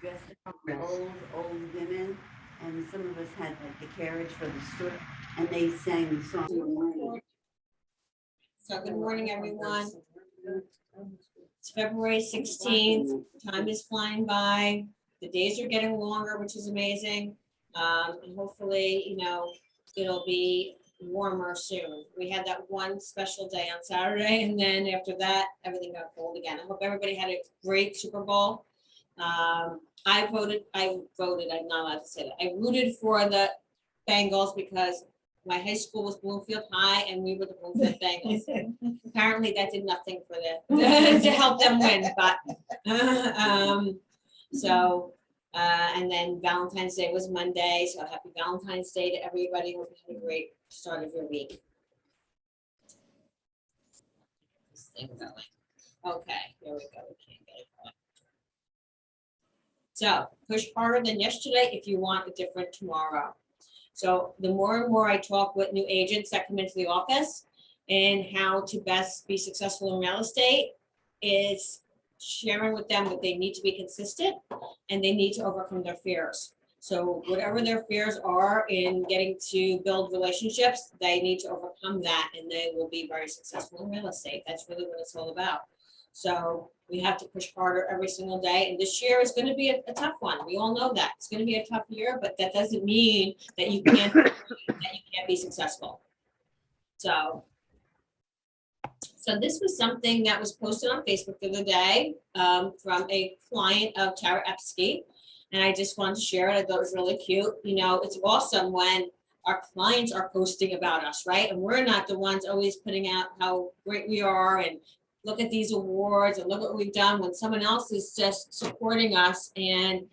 dressed up old women, and some of us had like the carriage for the store, and they sang the song. So good morning, everyone. It's February 16th. Time is flying by. The days are getting longer, which is amazing. And hopefully, it'll be warmer soon. We had that one special day on Saturday, and then after that, everything got cold again. I hope everybody had a great Super Bowl. I'm not allowed to say that. I rooted for the Bengals because my high school was Bloomfield High and we were the Bloomfield Bengals. Apparently that did nothing for them to help them win, but and then Valentine's Day was Monday, so happy Valentine's Day to everybody. Hope you had a great start of your week. This thing going. Okay, here we go. We can't get it going. So push harder than yesterday if you want a different tomorrow. So the more and more I talk with new agents that come into the office and how to best be successful in real estate is sharing with them that they need to be consistent and they need to overcome their fears. So whatever their fears are in getting to build relationships, they need to overcome that and they will be very successful in real estate. That's really what it's all about. So we have to push harder every single day. And this year is going to be a tough one. We all know that. It's going to be a tough year, but that doesn't mean that you can't be successful. So this was something that was posted on Facebook the other day from a client of Tara Epsky. And I just wanted to share it. I thought it was really cute. It's awesome when our clients are posting about us, right? And we're not the ones always putting out how great we are and look at these awards and look what we've done, when someone else is just supporting us and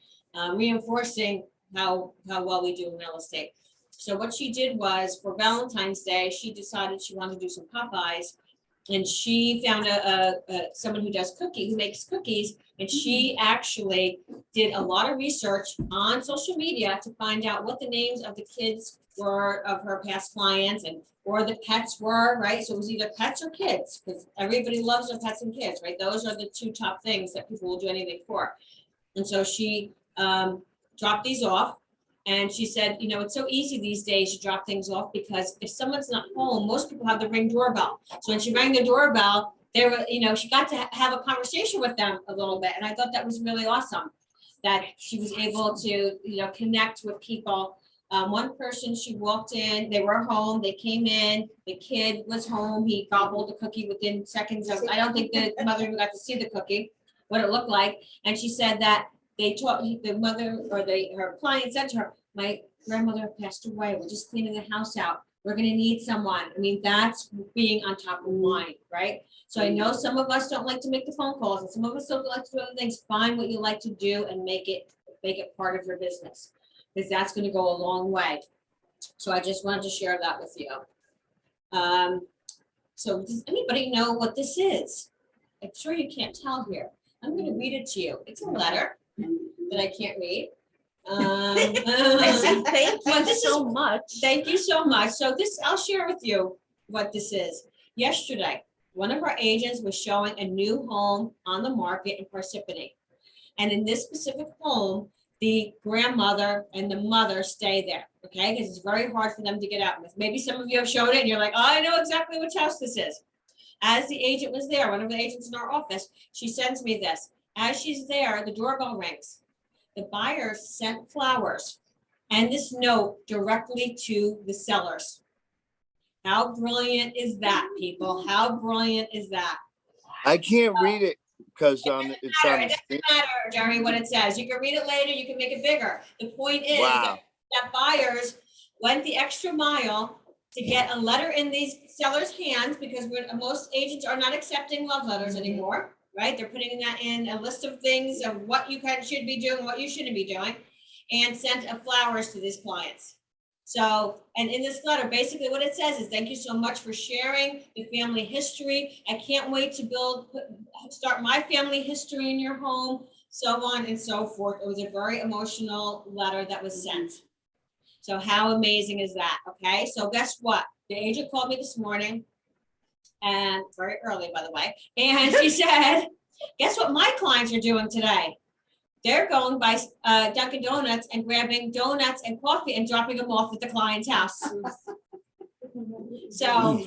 reinforcing how well we do in real estate. So what she did was, for Valentine's Day, she decided she wanted to do some Popeyes, and she found someone who makes cookies, and she actually did a lot of research on social media to find out what the names of the kids were of her past clients or the pets were, right? So it was either pets or kids, because everybody loves their pets and kids, right? Those are the two top things that people will do anything for. And so she dropped these off, and she said, it's so easy these days to drop things off, because if someone's not home, most people have the Ring doorbell. So when she rang the doorbell, she got to have a conversation with them a little bit. And I thought that was really awesome, that she was able to, connect with people. One person, she walked in, they were home, they came in, the kid was home, he gobbled the cookie within seconds of, I don't think the mother even got to see the cookie, what it looked like. And she said that the mother or her client said to her, my grandmother passed away, we're just cleaning the house out, we're gonna need someone. I mean, that's being on top of mind, right? So I know some of us don't like to make the phone calls, and some of us don't like to do other things. Find what you like to do and make it part of your business, because that's going to go a long way. So I just wanted to share that with you. So does anybody know what this is? I'm sure you can't tell here. I'm going to read it to you. It's a letter that I can't read. Thank you so much. Thank you so much. So I'll share with you what this is. Yesterday, one of our agents was showing a new home on the market in Parsippany. And in this specific home, the grandmother and the mother stay there, okay? Because it's very hard for them to get out. Maybe some of you have showed it and you're like, oh, I know exactly which house this is. As the agent was there, one of the agents in our office, she sends me this. As she's there, the doorbell rings. The buyer sent flowers and this note directly to the sellers. How brilliant is that, people? How brilliant is that? I can't read it because it's on It the doesn't matter, Jerry, what it says. You can read it later. You can make it bigger. The point is Wow. that buyers went the extra mile to get a letter in these sellers' hands, because most agents are not accepting love letters anymore, right? They're putting that in a list of things of what you should be doing, what you shouldn't be doing, and sent flowers to these clients. So, and in this letter, basically what it says is, thank you so much for sharing the family history. I can't wait to start my family history in your home, so on and so forth. It was a very emotional letter that was sent. So how amazing is that? Okay, so guess what? The agent called me this morning, and very early, by the way, and she said, guess what my clients are doing today? they're going by Dunkin' Donuts and grabbing donuts and coffee and dropping them off at the client's house. So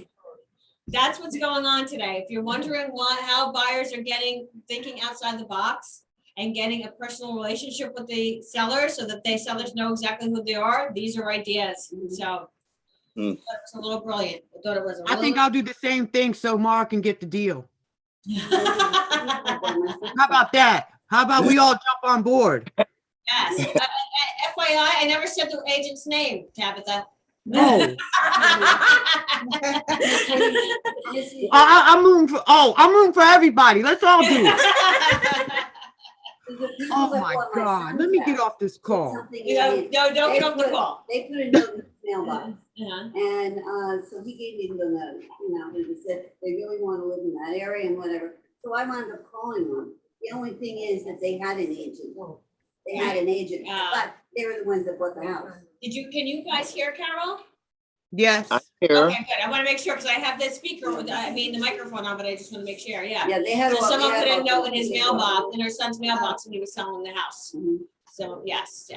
that's what's going on today. If you're wondering how buyers are thinking outside the box and getting a personal relationship with the seller so that the sellers know exactly who they are, these are ideas. So it's a little brilliant. I thought it was. I think I'll do the same thing so Mark can get the deal. How about that? How about we all jump on board? Yes. FYI, I never said the agent's name, Tabitha. Oh, I'm rooting for everybody. Let's all do it. Oh my God. Let me get off this call. Don't get off the call. They put a note in the mailbox. Yeah. And so he gave me the note, and he said they really want to live in that area and whatever. So I wound up calling them. The only thing is that they had an agent. They had an agent, but they were the ones that bought the house. Can you guys hear Carol? Yes. I'm here. Okay, good. I want to make sure because I have the speaker the microphone on, but I just want to make sure. Yeah. Yeah, they had. So someone put a note in his mailbox, in her son's mailbox, and he was selling the house. Mhm. So yes.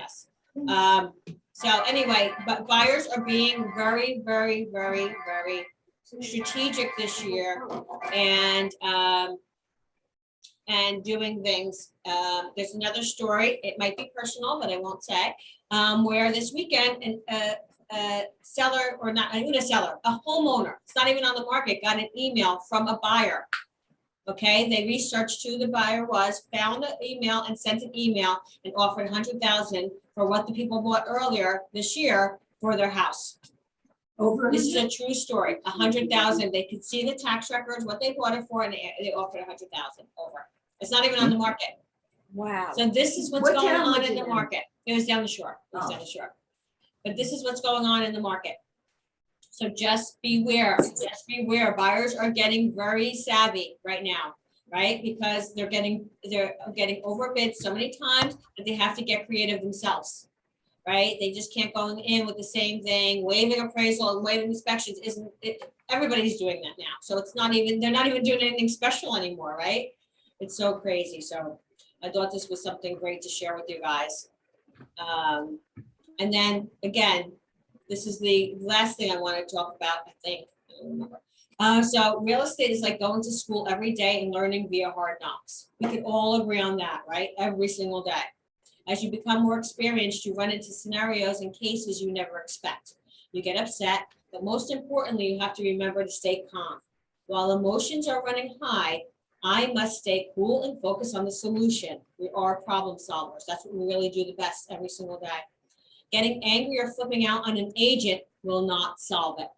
So anyway, but buyers are being very, very, very, very strategic this year, and doing things. There's another story. It might be personal, but I won't say. Where this weekend, a seller, or not even a seller, a homeowner, it's not even on the market, got an email from a buyer. Okay, they researched who the buyer was, found the email and sent an email and offered 100,000 for what the people bought earlier this year for their house. This is a true story. 100,000. They could see the tax records, what they bought it for, and they offered 100,000 over. It's not even on the market. Wow. So this is what's What going town on was in it the in? market. It was down the shore. It was Oh. down the shore. But this is what's going on in the market. So just beware. Just beware. Buyers are getting very savvy right now, right? Because they're getting overbid so many times that they have to get creative themselves. Right? They just can't go in with the same thing. Waiving appraisal and waiving inspections isn't it, everybody's doing that now. So it's not even, they're not even doing anything special anymore, right? It's so crazy. So I thought this was something great to share with you guys. And then again, this is the last thing I want to talk about, I think. I don't remember. So real estate is like going to school every day and learning via hard knocks. We can all agree on that, right? Every single day. As you become more experienced, you run into scenarios and cases you never expect. You get upset, but most importantly, you have to remember to stay calm. While emotions are running high, I must stay cool and focus on the solution. We are problem solvers. That's what we really do the best every single day. Getting angry or flipping out on an agent will not solve it.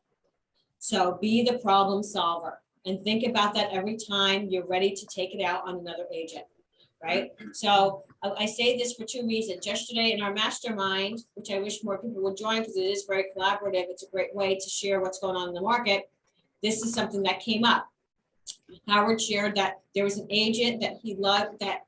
So be the problem solver and think about that every time you're ready to take it out on another agent, right? So I say this for two reasons. Yesterday in our mastermind, which I wish more people would join because it is very collaborative. It's a great way to share what's going on in the market. This is something that came up. Howard shared that there was an agent that he loved that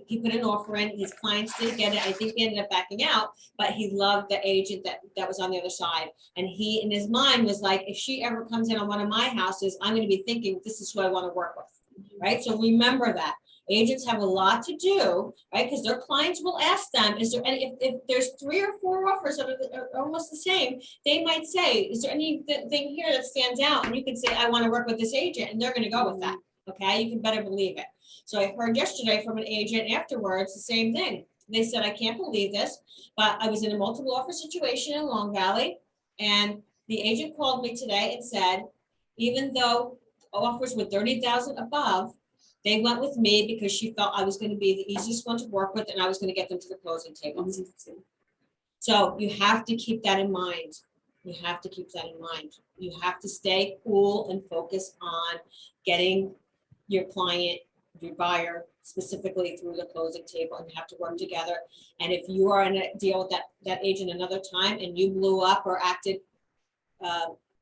he put an offer in. His clients did get it. I think he ended up backing out, but he loved the agent that was on the other side. And he, in his mind, was like, if she ever comes in on one of my houses, I'm going to be thinking, this is who I want to work with, right? So remember that. Agents have a lot to do, right? Because their clients will ask them, is there any, if there's 3 or 4 offers that are almost the same, they might say, is there anything here that stands out? And you can say, I want to work with this agent, and they're going to go with that. Okay, you can better believe it. So I heard yesterday from an agent afterwards, the same thing. They said, I can't believe this, but I was in a multiple offer situation in Long Valley, and the agent called me today and said, even though offers were 30,000 above, they went with me because she felt I was going to be the easiest one to work with and I was going to get them to the closing table. So you have to keep that in mind. You have to keep that in mind. You have to stay cool and focus on getting your client, your buyer, specifically through the closing table, and you have to work together. And if you are in a deal with that agent another time and you blew up or acted,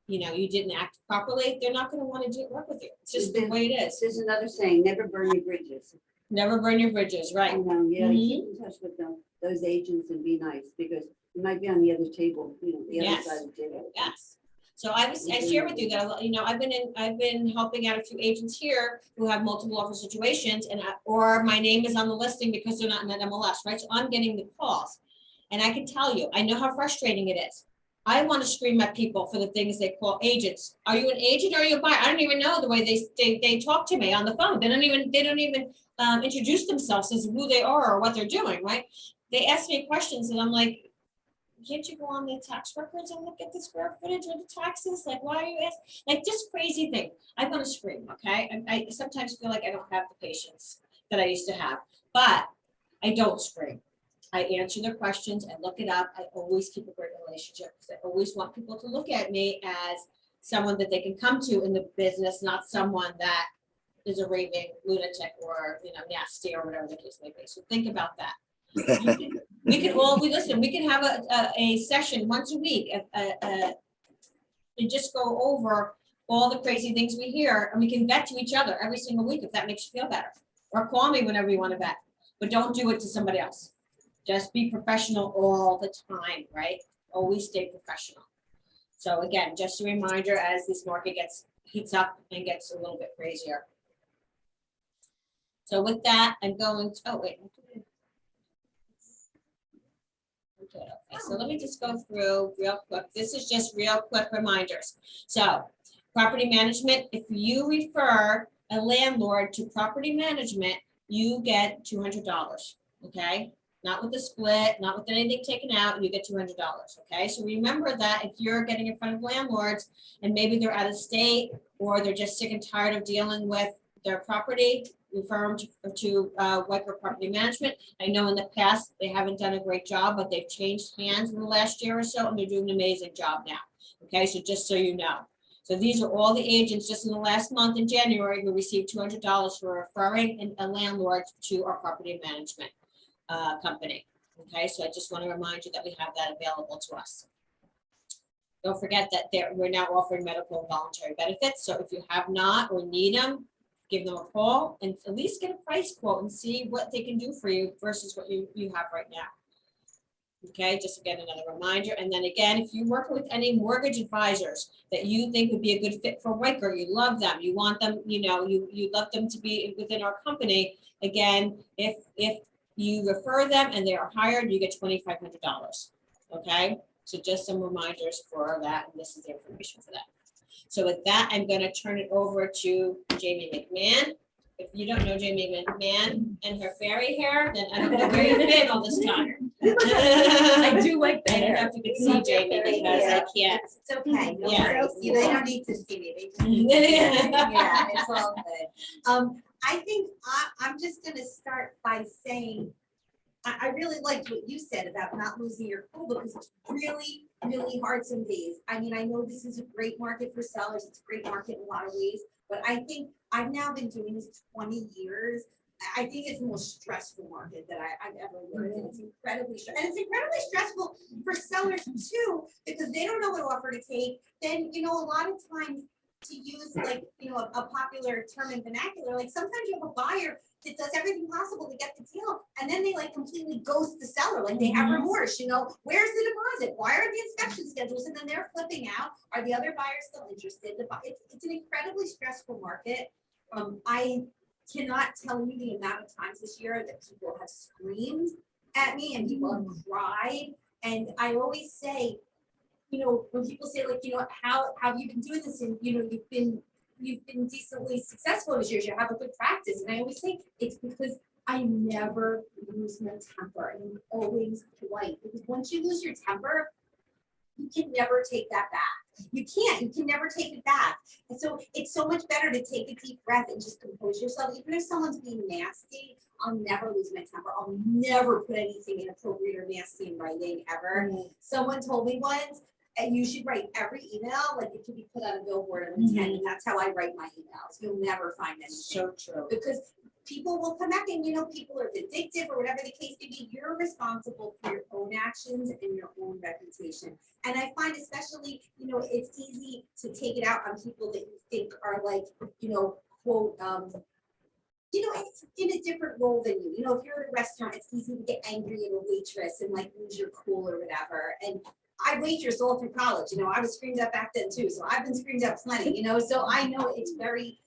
you didn't act properly, they're not going to want to work with you. It's just the way it is. There's another saying, never burn your bridges. Never burn your bridges, right? You know, keep in touch with them, those agents, and be nice, because you might be on the other table, the other Yes. side of the table. Yes. So I share with you that, you know, I've been helping out a few agents here who have multiple offer situations or my name is on the listing because they're not in that MLS, right? So I'm getting the calls. And I can tell you, I know how frustrating it is. I want to scream at people for the things they call agents. Are you an agent or are you a buyer? I don't even know the way they talk to me on the phone. They don't even introduce themselves as who they are or what they're doing, right? They ask me questions and I'm like, can't you go on the tax records and look at the square footage of the taxes? Like, why are you asking? Like, just crazy thing. I want to scream, okay? I sometimes feel like I don't have the patience that I used to have, but I don't scream. I answer their questions, I look it up. I always keep a great relationship because I always want people to look at me as someone that they can come to in the business, not someone that is a raving lunatic or, you know, nasty or whatever the case may be. So think about that. We can have a session once a week and just go over all the crazy things we hear and we can vet to each other every single week if that makes you feel better. Or call me whenever you want to vet, but don't do it to somebody else. Just be professional all the time, right? Always stay professional. So again, just a reminder as this market heats up and gets a little bit crazier. So with that, I'm going to, oh wait. Okay, so let me just go through real quick. This is just real quick reminders. So property management, if you refer a landlord to property management, you get $200, okay? Not with the split, not with anything taken out, you get $200, okay? So remember that if you're getting in front of landlords and maybe they're out of state or they're just sick and tired of dealing with their property, refer them to Whiteburg Property Management. I know in the past they haven't done a great job, but they've changed hands in the last year or so and they're doing an amazing job now, okay? So just so you know. So these are all the agents just in the last month in January who received $200 for referring a landlord to our property management company. Okay, so I just want to remind you that we have that available to us. Don't forget that we're now offering medical and voluntary benefits. So if you have not or need them, give them a call and at least get a price quote and see what they can do for you versus what you have right now. Okay, just again, another reminder. And then again, if you work with any mortgage advisors that you think would be a good fit for Whiteburg, you love them, you want them, you know, you love them to be within our company. Again, if you refer them and they are hired, you get $2,500. Okay, so just some reminders for that, and this is the information for that. So with that, I'm going to turn it over to Jamie McMahon. If you don't know Jamie McMahon and her fairy hair, then I don't know where you've been all this time. I do like I don't know that. if you can see Jamie because I can't. It's okay. No Yeah. worries. They don't need to see me. They just need to see me. Yeah, it's all good. I think I'm just gonna start by saying, I really liked what you said about not losing your cool because it's really, really hard some days. I mean, I know this is a great market for sellers. It's a great market in a lot of ways, but I think I've now been doing this 20 years. I think it's the most stressful market that I've ever worked in. It's incredibly and it's incredibly stressful for sellers too, because they don't know what offer to take. Then, you know, a lot of times to use like, you know, a popular term in vernacular, like sometimes you have a buyer that does everything possible to get the deal, and then they like completely ghost the seller, like they have remorse, you know, where's the deposit? Why are the inspection schedules? And then they're flipping out. Are the other buyers still interested? It's an incredibly stressful market. I cannot tell you the amount of times this year that people have screamed at me and people have cried. And I always say, you know, when people say like, you know, how have you been doing this? And, you know, you've been decently successful this year. You have a good practice. And I always say it's because I never lose my temper and I'm always polite, because once you lose your temper, you can never take that back. You can never take it back. And so it's so much better to take a deep breath and just compose yourself. Even if someone's being nasty, I'll never lose my temper. I'll never put anything inappropriate or nasty in writing ever. Someone told me once, and you should write every email like it could be put on a billboard on the 10, and that's how I write my emails. You'll never find anything. So true. Because people will come back and, you know, people are vindictive or whatever the case may be. You're responsible for your own actions and your own reputation. And I find especially, you know, it's easy to take it out on people that you think are like, you know, quote, you know, it's in a different role than you. You know, if you're at a restaurant, it's easy to get angry at a waitress and like lose your cool or whatever. And I waitressed all through college, you know, I was screamed at back then too, so I've been screamed at plenty, you know, so I know it's very,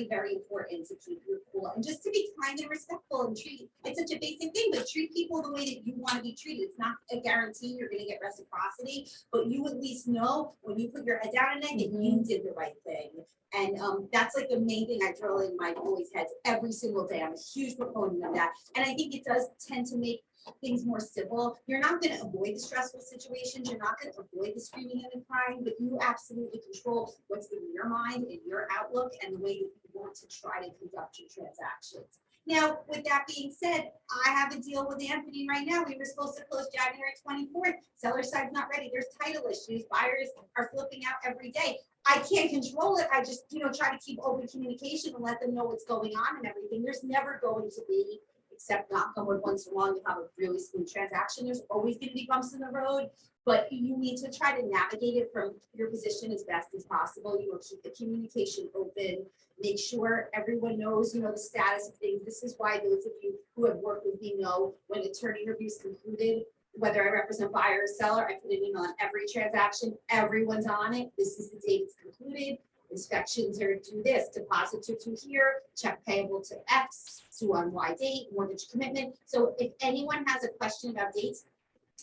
very important to keep your cool and just to be kind and respectful and treat, it's such a basic thing, but treat people the way that you want to be treated. It's not a guarantee you're gonna get reciprocity, but you at least know when you put your head down at night that you did the right thing. And that's like the main thing I drill in my boys' heads every single day. I'm a huge proponent of that. And I think it does tend to make things more civil. You're not going to avoid the stressful situations. You're not going to avoid the screaming and the crying, but you absolutely control what's in your mind and your outlook and the way that you want to try to conduct your transactions. Now, with that being said, I have a deal with Anthony right now. We were supposed to close January 24th. Seller side's not ready. There's title issues. Buyers are flipping out every day. I can't control it. I just, you know, try to keep open communication and let them know what's going on and everything. There's never going to be, except knock on wood, once in a while, you have a really smooth transaction. There's always going to be bumps in the road, but you need to try to navigate it from your position as best as possible. You know, keep the communication open, make sure everyone knows, you know, the status of things. This is why those of you who have worked with me know when attorney reviews concluded, whether I represent buyer or seller, I put an email on every transaction. Everyone's on it. This is the date it's concluded. Inspections are due this, deposits are due here, check payable to X, due on Y date, mortgage commitment. So if anyone has a question about dates,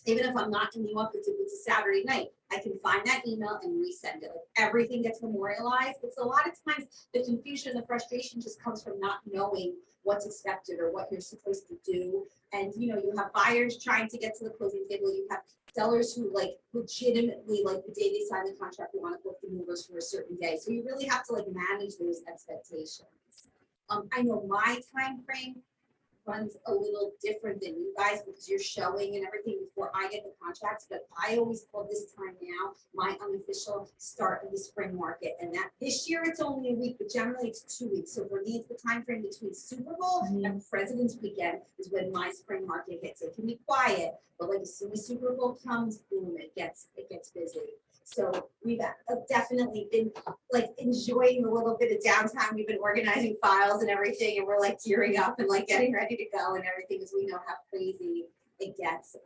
even if I'm not in the office, if it's a Saturday night, I can find that email and resend it. Like, everything gets memorialized. It's a lot of times the confusion, the frustration just comes from not knowing what's expected or what you're supposed to do. And you know, you have buyers trying to get to the closing table. You have sellers who like legitimately, like the day they sign the contract, they want to book the movers for a certain day. So you really have to like manage those expectations. I know my time frame runs a little different than you guys because you're showing and everything before I get the contracts, but I always call this time now my unofficial start of the spring market. And that this year it's only a week, but generally it's 2 weeks. So for me, it's the time frame between Super Bowl and President's Weekend is when my spring market hits. It can be quiet, but like as soon as Super Bowl comes, boom, it gets busy. So we've definitely been like enjoying a little bit of downtime. We've been organizing files and everything, and we're like gearing up and like getting ready to go and everything, because we know how crazy it gets.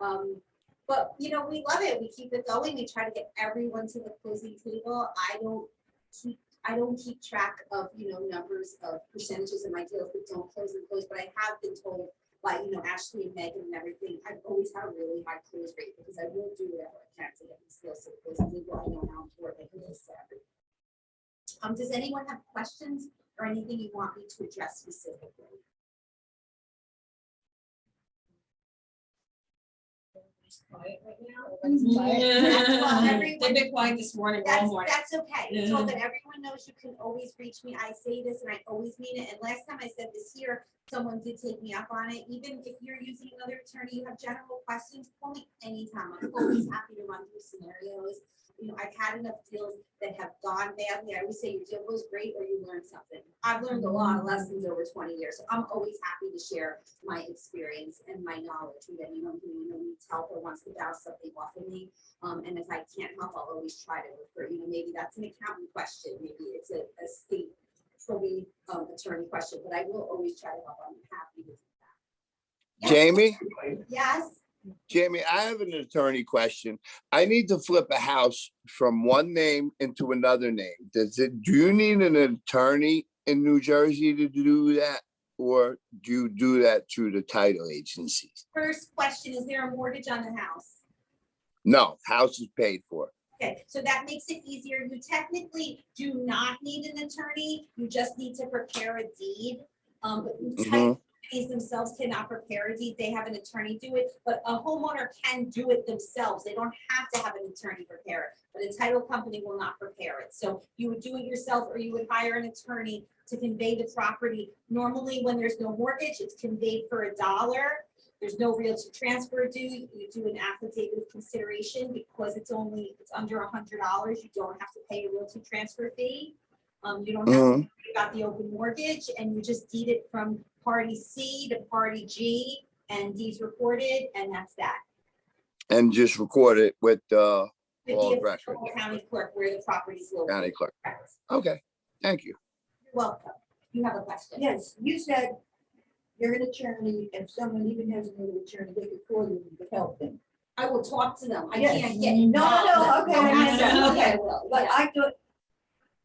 But you know, we love it. We keep it going. We try to get everyone to the closing table. I don't keep track of, you know, numbers of percentages of my deals that don't close and close, but I have been told by, you know, Ashley and Megan and everything, I've always had a really high close rate because I will do whatever I can to get these deals to close. I know how important it is to everyone. Does anyone have questions or anything you want me to address specifically? Quiet right now. Well, They've been quiet this morning, all morning. That's okay. It's all good. Everyone knows you can always reach me. I say this and I always mean it. And last time I said this year, someone did take me up on it. Even if you're using another attorney, you have general questions, call me anytime. I'm always happy to run through scenarios. You know, I've had enough deals that have gone badly. I always say your deal goes great or you learn something. I've learned a lot of lessons over 20 years. So I'm always happy to share my experience and my knowledge with anyone who, you know, needs help or wants to bounce something off of me. And if I can't help, I'll always try to refer, you know, maybe that's an accountant question. Maybe it's a state probate attorney question, but I will always try to help. I'm happy to do that. Yes. Jamie, Yes. Jamie, I have an attorney question. I need to flip a house from one name into another name. Do you need an attorney in New Jersey to do that? Or do you do that through the title agencies? First question, is there a mortgage on the house? No, house is paid for. Okay, so that makes it easier. You technically do not need an attorney. You just need to prepare a deed. But title companies themselves cannot prepare a deed. They have an attorney do it, but a homeowner can do it themselves. They don't have to have an attorney prepare it, but a title company will not prepare it. So you would do it yourself, or you would hire an attorney to convey the property. Normally, when there's no mortgage, it's conveyed for $1. There's no realty transfer due. You do an affidavit of consideration because it's under $100. You don't have to pay a realty transfer fee. You don't have to worry about the open mortgage, and you just deed it from party C to party G, and deeds recorded, and that's that. And just record it with With all the record. county clerk where the property's located. County clerk. Correct. Okay, thank you. You're welcome. You have a question? Yes, you said you're an attorney, and someone even has another attorney, they could call you to help them. I will talk to them. I Yes. can't get. No, no, okay, I Absolutely, understand, I will, but yeah. I thought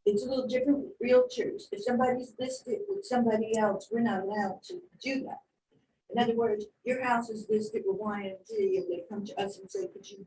it's a little different with realtors. If somebody's listed with somebody else, we're not allowed to do that. In other words, your house is listed with Y&Z and they come to us and say, could you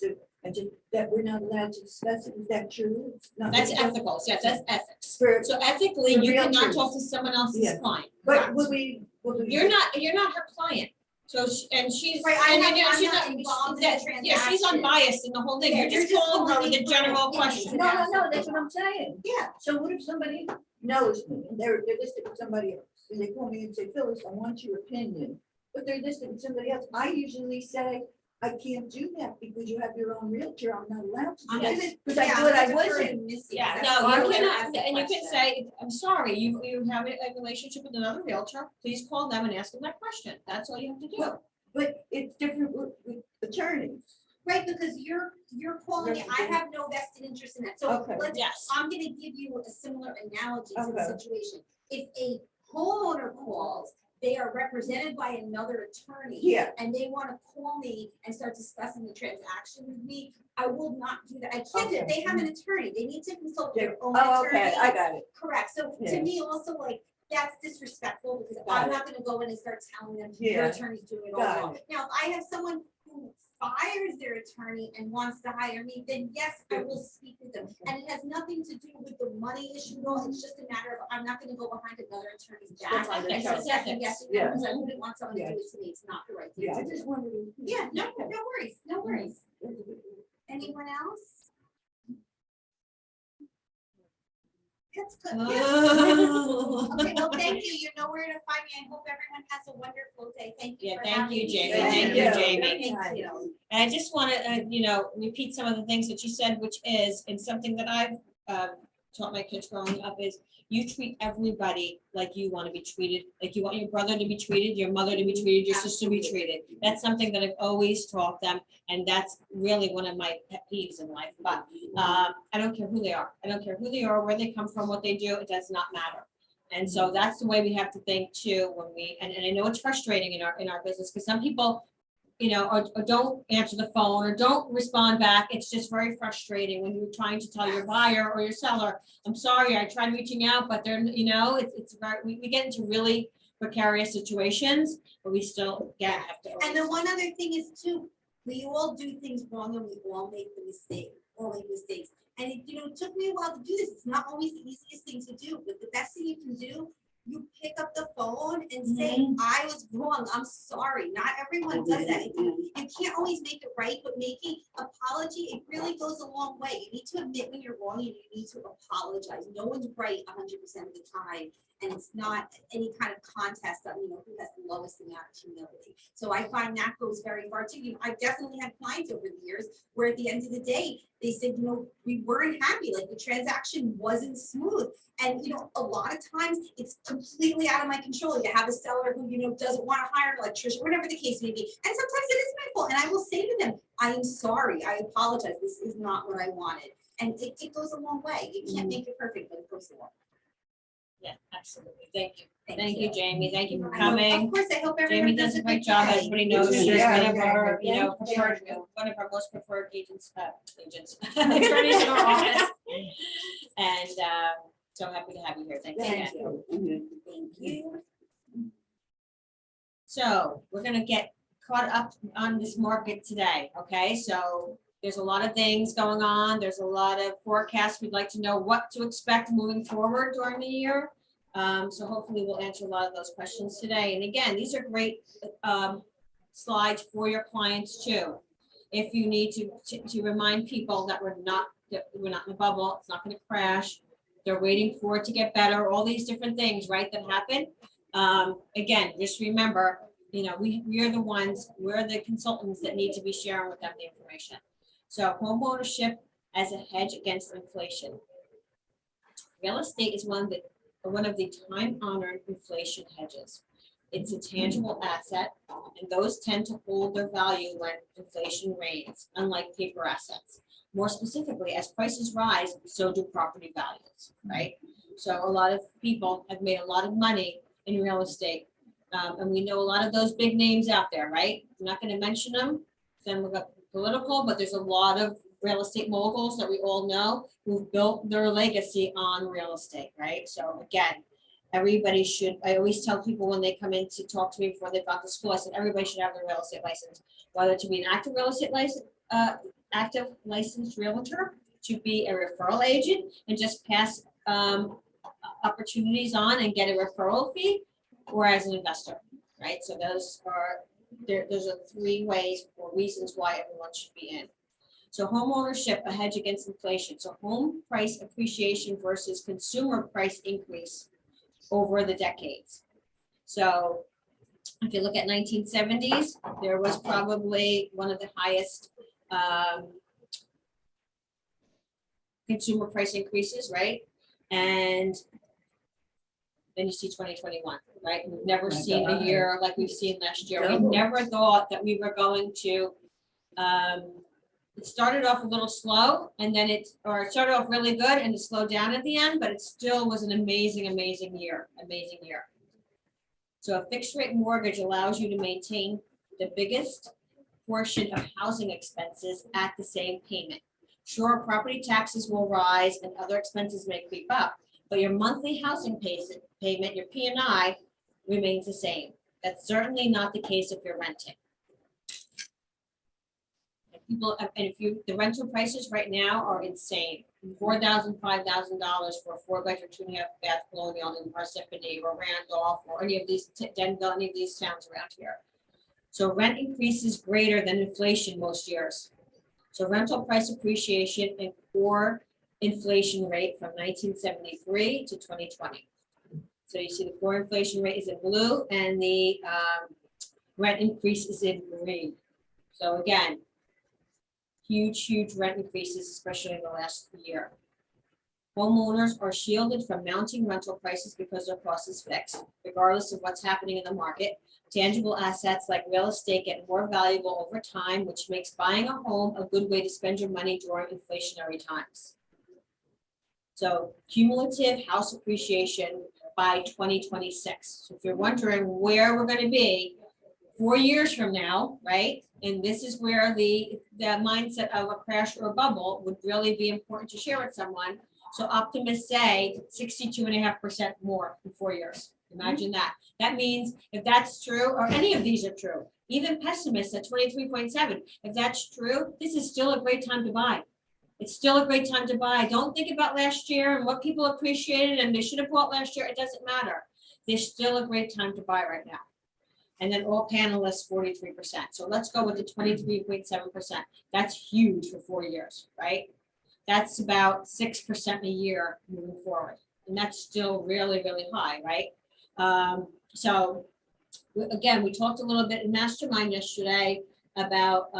do, and that we're not allowed to discuss it. Is that true? It's not- That's ethical, yes, that's ethics. For- So ethically, For you cannot realtors. talk to someone else's Yeah. client. But Correct. would we? You're not her client. So, and she's. Right, and I'm she's not involved in the that- Yeah, she's transaction. unbiased in the whole thing. Yeah, You're just you're just calling her with calling a me for general an opinion. question. No, that's what I'm saying. Yeah, So what if somebody knows me and they're listed with somebody else and they call me and say, Phyllis, I want your opinion, but they're listed with somebody else. I usually say, I can't do that because you have your own realtor. I'm not allowed to do Yes. that. Because I thought I wasn't. Yeah, That's no, why you I cannot, asked the and you can question. say, I'm sorry, you have a relationship with another realtor, please call them and ask them that question. That's all you have to do. Well, But it's different with attorneys. right, because you're calling it, I have no vested interest in that. So Okay. let's, Yes. I'm gonna give you a similar analogy to the Okay. situation. If a homeowner calls, they are represented by another attorney. Yeah. And they wanna call me and start discussing the transaction with me, I will not do that. I can't, do it. They have an attorney, they need to consult their own Oh, attorney. okay, I got it. Correct, so Yeah. to me also like, that's disrespectful because Got I'm it. not gonna go in and start telling them your Yeah. attorney's doing it all Got wrong. Now, if I have someone who fires their attorney and wants to hire me, then yes, I will speak with them. And it has nothing to do with the money issue at all, it's just a matter of, I'm not gonna go behind another attorney's back. That's And ethics, start it's second ethics. guessing Yeah. them because I wouldn't want someone to do Yeah. it to me, it's not the right thing Yeah, to I do. just wanted to. Yeah, no worries, no worries. Anyone else? That's good. Oh. Okay, well, thank you. You know where to find me. I hope everyone has a wonderful day. Thank you. Yeah, for thank having you, me. Jamie. Thank you, you. Jamie. Thank you. And I just want to, repeat some of the things that you said, which is, and something that I've taught my kids growing up is, you treat everybody like you want to be treated, like you want your brother to be treated, your mother to be treated, your sister to be treated. That's something that I've always taught them, and that's really one of my pet peeves in life. But I don't care who they are. I don't care who they are, where they come from, what they do. It does not matter. And so that's the way we have to think too when we, and I know it's frustrating in our business because some people, or don't answer the phone or don't respond back. It's just very frustrating when you're trying to tell your buyer or your seller, I'm sorry, I tried reaching out, but they're, it's very, we get into really precarious situations, but we still have to. And the one other thing is too, we all do things wrong and we all make mistakes. And it took me a while to do this. It's not always the easiest thing to do, but the best thing you can do, you pick up the phone and say, I was wrong, I'm sorry. Not everyone does that. You can't always make it right, but making apology, it really goes a long way. You need to admit when you're wrong and you need to apologize. No one's right 100% of the time. And it's not any kind of contest of, who has the lowest amount of humility. So I find that goes very far too. I've definitely had clients over the years where at the end of the day, they said, we weren't happy, like the transaction wasn't smooth. And, a lot of times it's completely out of my control. You have a seller who, doesn't want to hire an electrician, whatever the case may be. And sometimes it is my fault. And I will say to them, I am sorry, I apologize. This is not what I wanted. And it goes a long way. You can't make it perfect, but it goes a long way. Yeah, absolutely. Thank you. Thank Thank you. you, Jamie. Thank you for I hope- coming. Of course, I hope everyone Jamie does a great good job. day. Everybody knows she's Yeah, one of our, yeah. preferred, one of our most preferred agents, attorneys in our office. And so happy to have you here. Thanks again. Thank you. Thank you. So we're gonna get caught up on this market today, okay? So there's a lot of things going on. There's a lot of forecasts. We'd like to know what to expect moving forward during the year. So hopefully we'll answer a lot of those questions today. And again, these are great slides for your clients too. If you need to remind people that we're not in a bubble, it's not gonna crash. They're waiting for it to get better, all these different things, right, that happen. Again, just remember, we are the ones, we're the consultants that need to be sharing with them the information. So home ownership as a hedge against inflation. Real estate is one of the time-honored inflation hedges. It's a tangible asset, and those tend to hold their value when inflation reigns, unlike paper assets. More specifically, as prices rise, so do property values, right? So a lot of people have made a lot of money in real estate. And we know a lot of those big names out there, right? I'm not going to mention them, then we'll go political, but there's a lot of real estate moguls that we all know who've built their legacy on real estate, right? So again, everybody should, I always tell people when they come in to talk to me before they've got to school, I said, everybody should have their real estate license, whether to be an active real estate license, active licensed realtor, to be a referral agent and just pass opportunities on and get a referral fee, or as an investor, right? So those are, those are 3 ways or reasons why everyone should be in. So home ownership, a hedge against inflation. So home price appreciation versus consumer price increase over the decades. So if you look at 1970s, there was probably one of the highest consumer price increases, right? And then you see 2021, right? We've never seen a year like we've seen last year. We never thought that we were going to, it started off a little slow and then it started off really good and it slowed down at the end, but it still was an amazing year. So a fixed rate mortgage allows you to maintain the biggest portion of housing expenses at the same payment. Sure, property taxes will rise and other expenses may creep up, but your monthly housing payment, your P&I, remains the same. That's certainly not the case if you're renting. The rental prices right now are insane. $4,000, $5,000 for a 4-bedroom, 2.5-bath colonial in Parsippany or Randolph or any of these, Denville, any of these towns around here. So rent increases greater than inflation most years. So rental price appreciation and core inflation rate from 1973 to 2020. So you see the core inflation rate is in blue and the rent increase is in green. So again, huge rent increases, especially in the last year. Homeowners are shielded from mounting rental prices because their cost is fixed, regardless of what's happening in the market. Tangible assets like real estate get more valuable over time, which makes buying a home a good way to spend your money during inflationary times. So cumulative house appreciation by 2026. So if you're wondering where we're going to be 4 years from now, right? And this is where the mindset of a crash or a bubble would really be important to share with someone. So optimists say 62.5% more in 4 years. Imagine that. That means if that's true, or any of these are true, even pessimists at 23.7, if that's true, this is still a great time to buy. It's still a great time to buy. Don't think about last year and what people appreciated and they should have bought last year. It doesn't matter. There's still a great time to buy right now. And then all panelists, 43%. So let's go with the 23.7%. That's huge for 4 years, right? That's about 6% a year moving forward. And that's still really high, right? So again, we talked a little bit in Mastermind yesterday about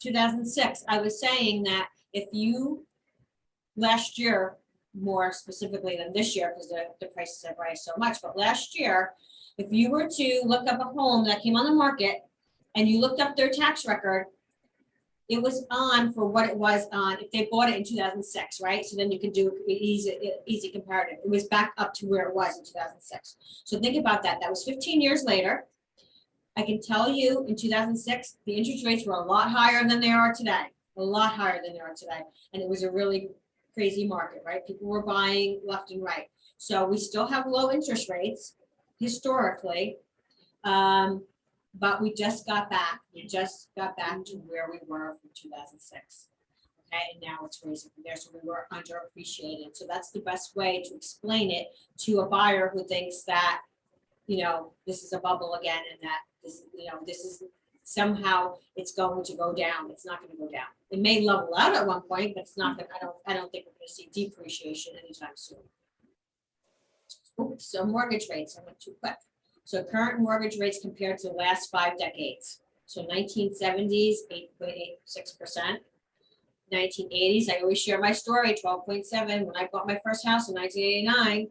2006. I was saying that if you, last year, more specifically than this year, because the prices have risen so much, but last year, if you were to look up a home that came on the market and you looked up their tax record, it was on for what it was on if they bought it in 2006, right? So then you can do easy comparative. It was back up to where it was in 2006. So think about that. That was 15 years later. I can tell you in 2006, the interest rates were a lot higher than they are today, a lot higher than they are today. And it was a really crazy market, right? People were buying left and right. So we still have low interest rates historically, but we just got back. We just got back to where we were from 2006. Okay, and now it's raising from there. So we were underappreciated. So that's the best way to explain it to a buyer who thinks that, you know, this is a bubble again, and that this, you know, this is somehow it's going to go down. It's not going to go down. It may level out at one point, but it's not going. I don't think we're going to see depreciation anytime soon. Oops, so mortgage rates. I went too quick. So current mortgage rates compared to the last 5 decades. So 1970s, 8.86%. 1980s, I always share my story, 12.7. When I bought my first house in 1989,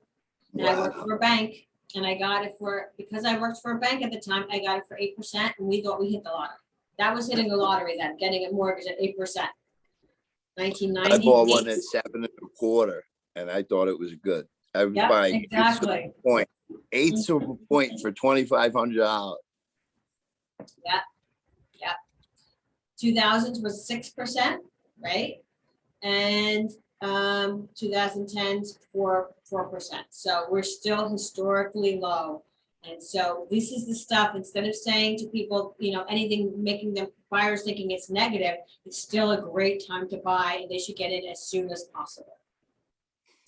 and I worked for a bank, and I got it for, because I worked for a bank at the time, I got it for 8%, and we thought we hit the lottery. That was hitting the lottery then, getting a mortgage at 8%. 1990. I bought one at 7.25, and I thought it was good. I was Yep, buying exactly. eighths of a point for $2,500. Yeah. 2000s was 6%, right? And 2010s 4%. So we're still historically low. And so this is the stuff, instead of saying to people, you know, anything making them buyers thinking it's negative, it's still a great time to buy, and they should get in as soon as possible.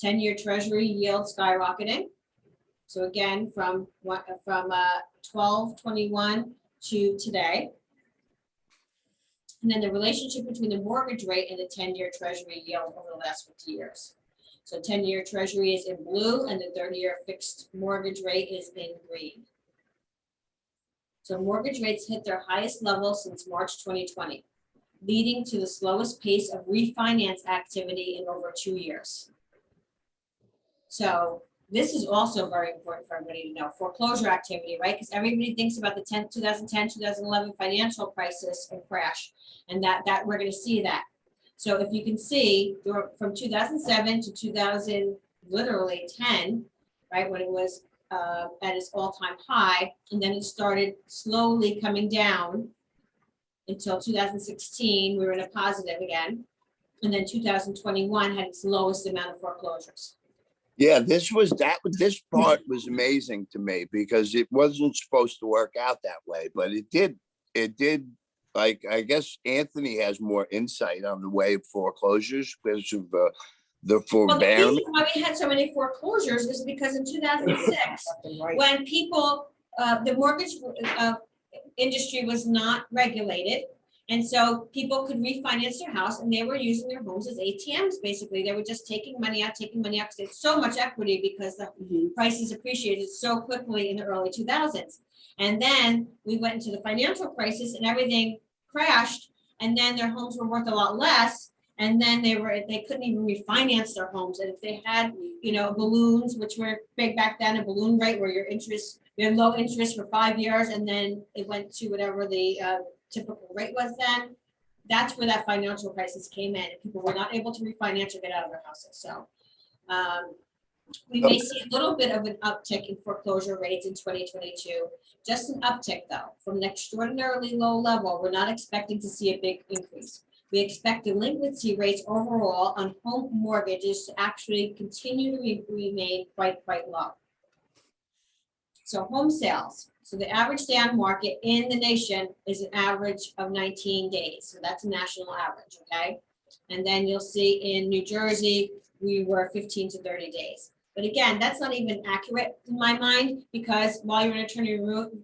10-year treasury yield skyrocketing. So again, from 12/21 to today. And then the relationship between the mortgage rate and the 10-year treasury yield over the last 50 years. So 10-year treasury is in blue and the 30-year fixed mortgage rate is in green. So mortgage rates hit their highest level since March 2020, leading to the slowest pace of refinance activity in over 2 years. So this is also very important for everybody to know, foreclosure activity, right? Because everybody thinks about the 2010, 2011 financial crisis and crash, and that we're going to see that. So if you can see, from 2007 to 2010, right, when it was at its all-time high, and then it started slowly coming down until 2016, we were in a positive again, and then 2021 had its lowest amount of foreclosures. Yeah, this part was amazing to me because it wasn't supposed to work out that way, but it did. Like, I guess Anthony has more insight on the way of foreclosures because of the Well, the forbearance. reason why we had so many foreclosures is because in 2006, when people, the mortgage industry was not regulated. And so people could refinance their house and they were using their homes as ATMs, basically. They were just taking money out because they had so much equity because the prices appreciated so quickly in the early 2000s. And then we went into the financial crisis and everything crashed, and then their homes were worth a lot less. And then they couldn't even refinance their homes. And if they had, you know, balloons, which were big back then, a balloon rate where you had low interest for 5 years, and then it went to whatever the typical rate was then, that's where that financial crisis came in. People were not able to refinance or get out of their houses. So we may see a little bit of an uptick in foreclosure rates in 2022, just an uptick though, from an extraordinarily low level. We're not expecting to see a big increase. We expect delinquency rates overall on home mortgages to actually continue to remain quite low. So home sales. So the average day on market in the nation is an average of 19 days. So that's a national average, okay? And then you'll see in New Jersey, we were 15 to 30 days. But again, that's not even accurate in my mind, because while you're in attorney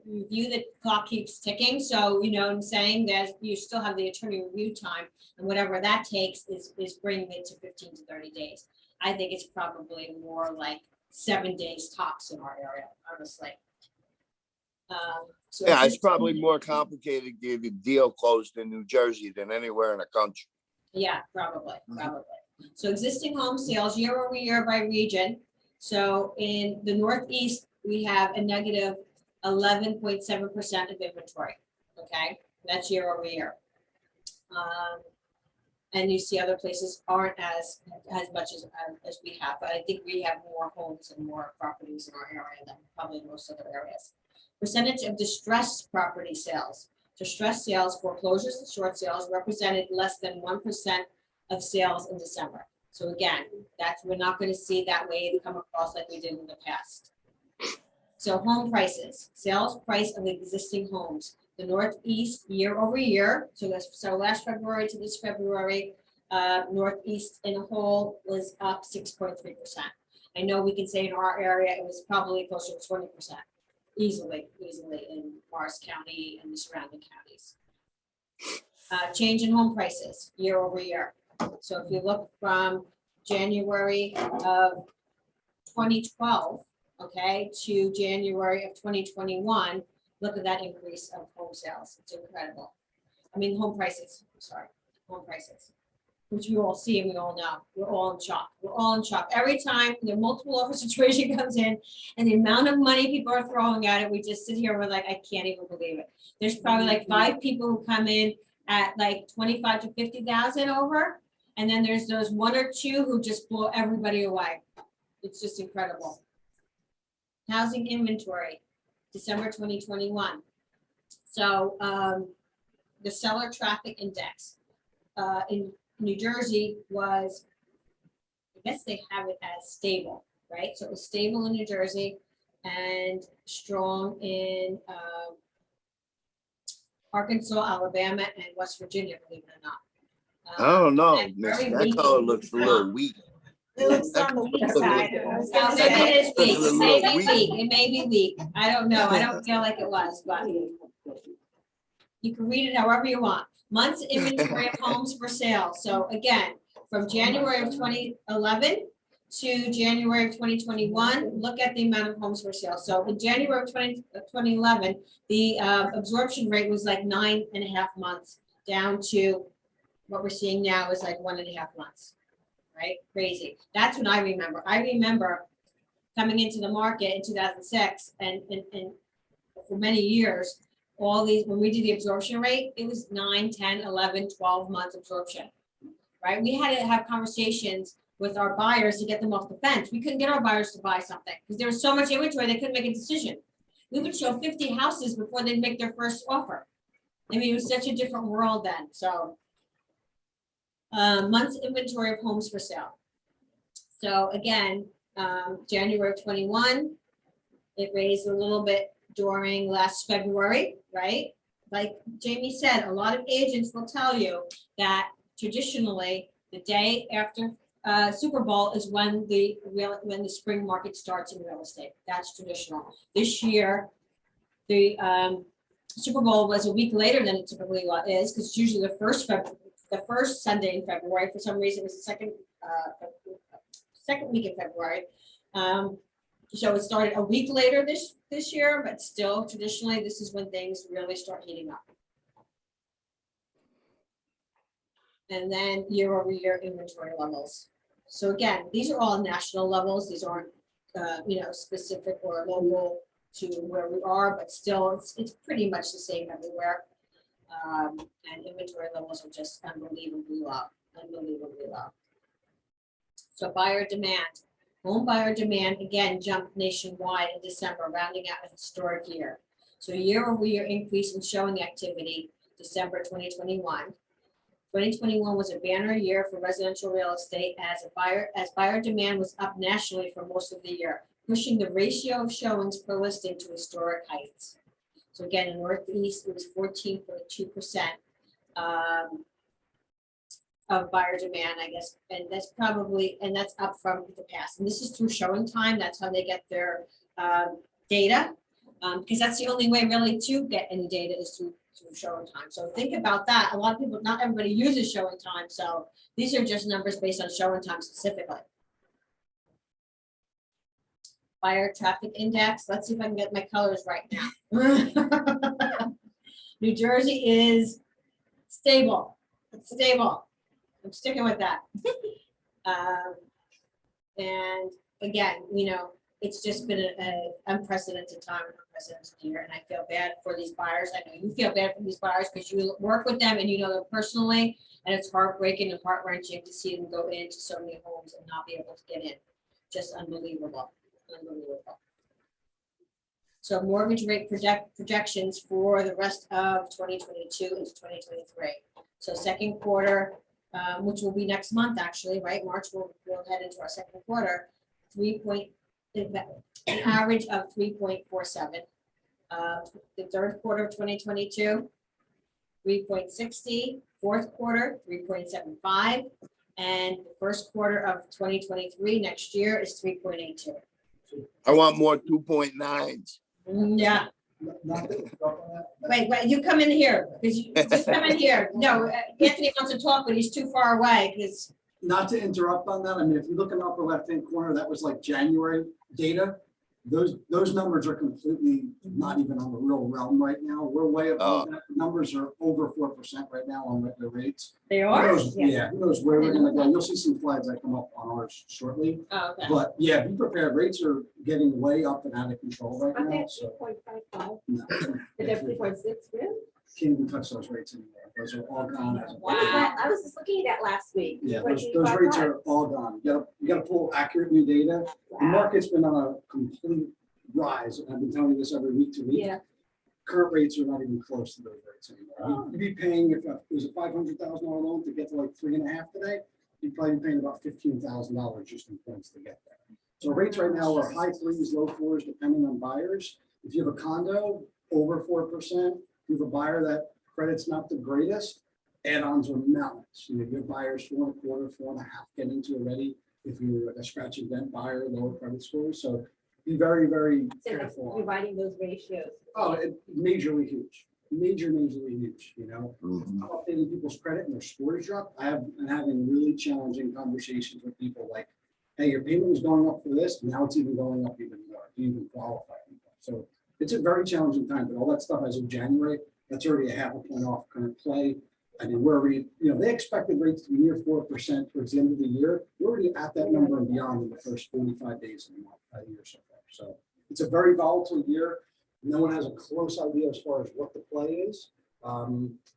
review, the clock keeps ticking. So, you know what I'm saying, that you still have the attorney review time, and whatever that takes is bringing it to 15 to 30 days. I think it's probably more like 7 days tops in our area, honestly. So Yeah, it's probably more complicated to get a deal closed in New Jersey than anywhere in the country. Yeah, probably. So existing home sales year over year by region. So in the Northeast, we have a negative 11.7% of inventory. Okay, that's year over year. And you see other places aren't as much as we have, but I think we have more homes and more properties in our area than probably most other areas. Percentage of distressed property sales. Distressed sales, foreclosures and short sales represented less than 1% of sales in December. So again, we're not going to see that wave come across like we did in the past. So home prices, sales price of existing homes. The Northeast year over year, so last February to this February, Northeast in a whole was up 6.3%. I know we can say in our area it was probably closer to 20%, easily in Morris County and the surrounding counties. Change in home prices year over year. So if you look from January of 2012, okay, to January of 2021, look at that increase of home sales. It's incredible. I mean, home prices, which we all see and we all know. We're all in shock. Every time the multiple offer situation comes in and the amount of money people are throwing at it, we just sit here, we're like, I can't even believe it. There's probably like 5 people who come in at like 25 to 50,000 over. And then there's those 1 or 2 who just blow everybody away. It's just incredible. Housing inventory, December 2021. So the seller traffic index in New Jersey was, I guess they have it as stable, right? So it was stable in New Jersey and strong in Arkansas, Alabama, and West Virginia, believe it or not. I don't know, and miss, very that weak color in looks a little weak. It looks on the weak side. It is weak, it may be weak, it may be weak, I don't know, I don't feel like it was, but you can read it however you want. Months inventory of homes for sale, so again, from January of 2011 to January of 2021, look at the amount of homes for sale. So in January of 2011, the absorption rate was like 9.5 months, down to what we're seeing now is like 1.5 months, right? Crazy. That's what I remember. I remember coming into the market in 2006 and for many years, all these, when we did the absorption rate, it was 9, 10, 11, 12 months absorption, right? We had to have conversations with our buyers to get them off the fence. We couldn't get our buyers to buy something because there was so much inventory, they couldn't make a decision. We would show 50 houses before they'd make their first offer. I mean, it was such a different world then, so. Months inventory of homes for sale. So again, January of 21, it raised a little bit during last February, right? Like Jamie said, a lot of agents will tell you that traditionally, the day after Super Bowl is when the spring market starts in real estate. That's traditional. This year, the Super Bowl was a week later than it typically is, because it's usually the first Sunday in February. For some reason, it was the second week in February. So it started a week later this year, but still traditionally, this is when things really start heating up. And then year-over-year inventory levels. So again, these are all national levels. These aren't, specific or local to where we are, but still, it's pretty much the same everywhere. And inventory levels are just unbelievably low, unbelievably low. So buyer demand, home buyer demand again jumped nationwide in December, rounding out a historic year. So year-over-year increase in showing activity, December 2021. 2021 was a banner year for residential real estate as buyer demand was up nationally for most of the year, pushing the ratio of showings per listing to historic heights. So again, in Northeast, it was 14.2% of buyer demand, I guess, and that's up from the past. And this is through showing time. That's how they get their data, because that's the only way really to get any data is through showing time. So think about that. A lot of people, not everybody uses showing time. So these are just numbers based on showing time specifically. Buyer traffic index. Let's see if I can get my colors right now. New Jersey is stable. It's stable. I'm sticking with that. And again, it's just been an unprecedented time, an unprecedented year, and I feel bad for these buyers. I know you feel bad for these buyers because you work with them and you know them personally, and it's heartbreaking and heart-wrenching to see them go into so many homes and not be able to get in. Just unbelievable, unbelievable. So mortgage rate projections for the rest of 2022 into 2023. So second quarter, which will be next month actually, right? March we'll head into our second quarter, an average of 3.47. The third quarter of 2022, 3.60. Fourth quarter, 3.75. And the first quarter of 2023 next year is 3.82. I want more 2.9s. Yeah. Wait, you come in here, because you come in here. No, Anthony wants to talk, but he's too far away, because. Not to interrupt on that, I mean, if you look in the upper left-hand corner, that was like January data. Those numbers are completely not even on the real realm right now. We're way above that. The numbers are over 4% right now on the rates. They Who are? knows, yeah, who knows where we're gonna go. You'll see some slides that come up on ours shortly. Oh, okay. But yeah, be prepared. Rates are getting way up and out of control right Aren't they now, at so. 3.55? No, They're 3.6, really? can't even touch those rates anymore. Those are all gone. as of Wow. today. I was just looking at that last week. Yeah, those rates are all gone. You gotta pull accurate new data. The market's been on a complete rise, and I've been telling you this every week to week. Yeah. current rates are not even close to those rates anymore. You'd be paying, if it was a $500,000 loan to get to like 3.5 today, you'd probably be paying about $15,000 just in points to get there. So rates right now are high threes, low fours, depending on buyers. If you have a condo, over 4%. If you have a buyer that credit's not the greatest, add-ons are mountains. You know, your buyers 4.25, 4.5 get into already. If you're a scratch and dent buyer, lower credit scores. So be very, very So like careful. you're writing those ratios. Oh, majorly huge, majorly huge, you know. Mhm. I'm updating people's credit and their scores drop. I have been having really challenging conversations with people like, hey, your payment was going up for this, now it's even going up even more. Do you even qualify? So it's a very challenging time, but all that stuff as of January, that's already a 0.5 point off current play. I mean, we're already, you know, they expected rates to be near 4% towards the end of the year. We're already at that number and beyond in the first 45 days of the month, a year so far. So it's a very volatile year. No one has a close idea as far as what the play is.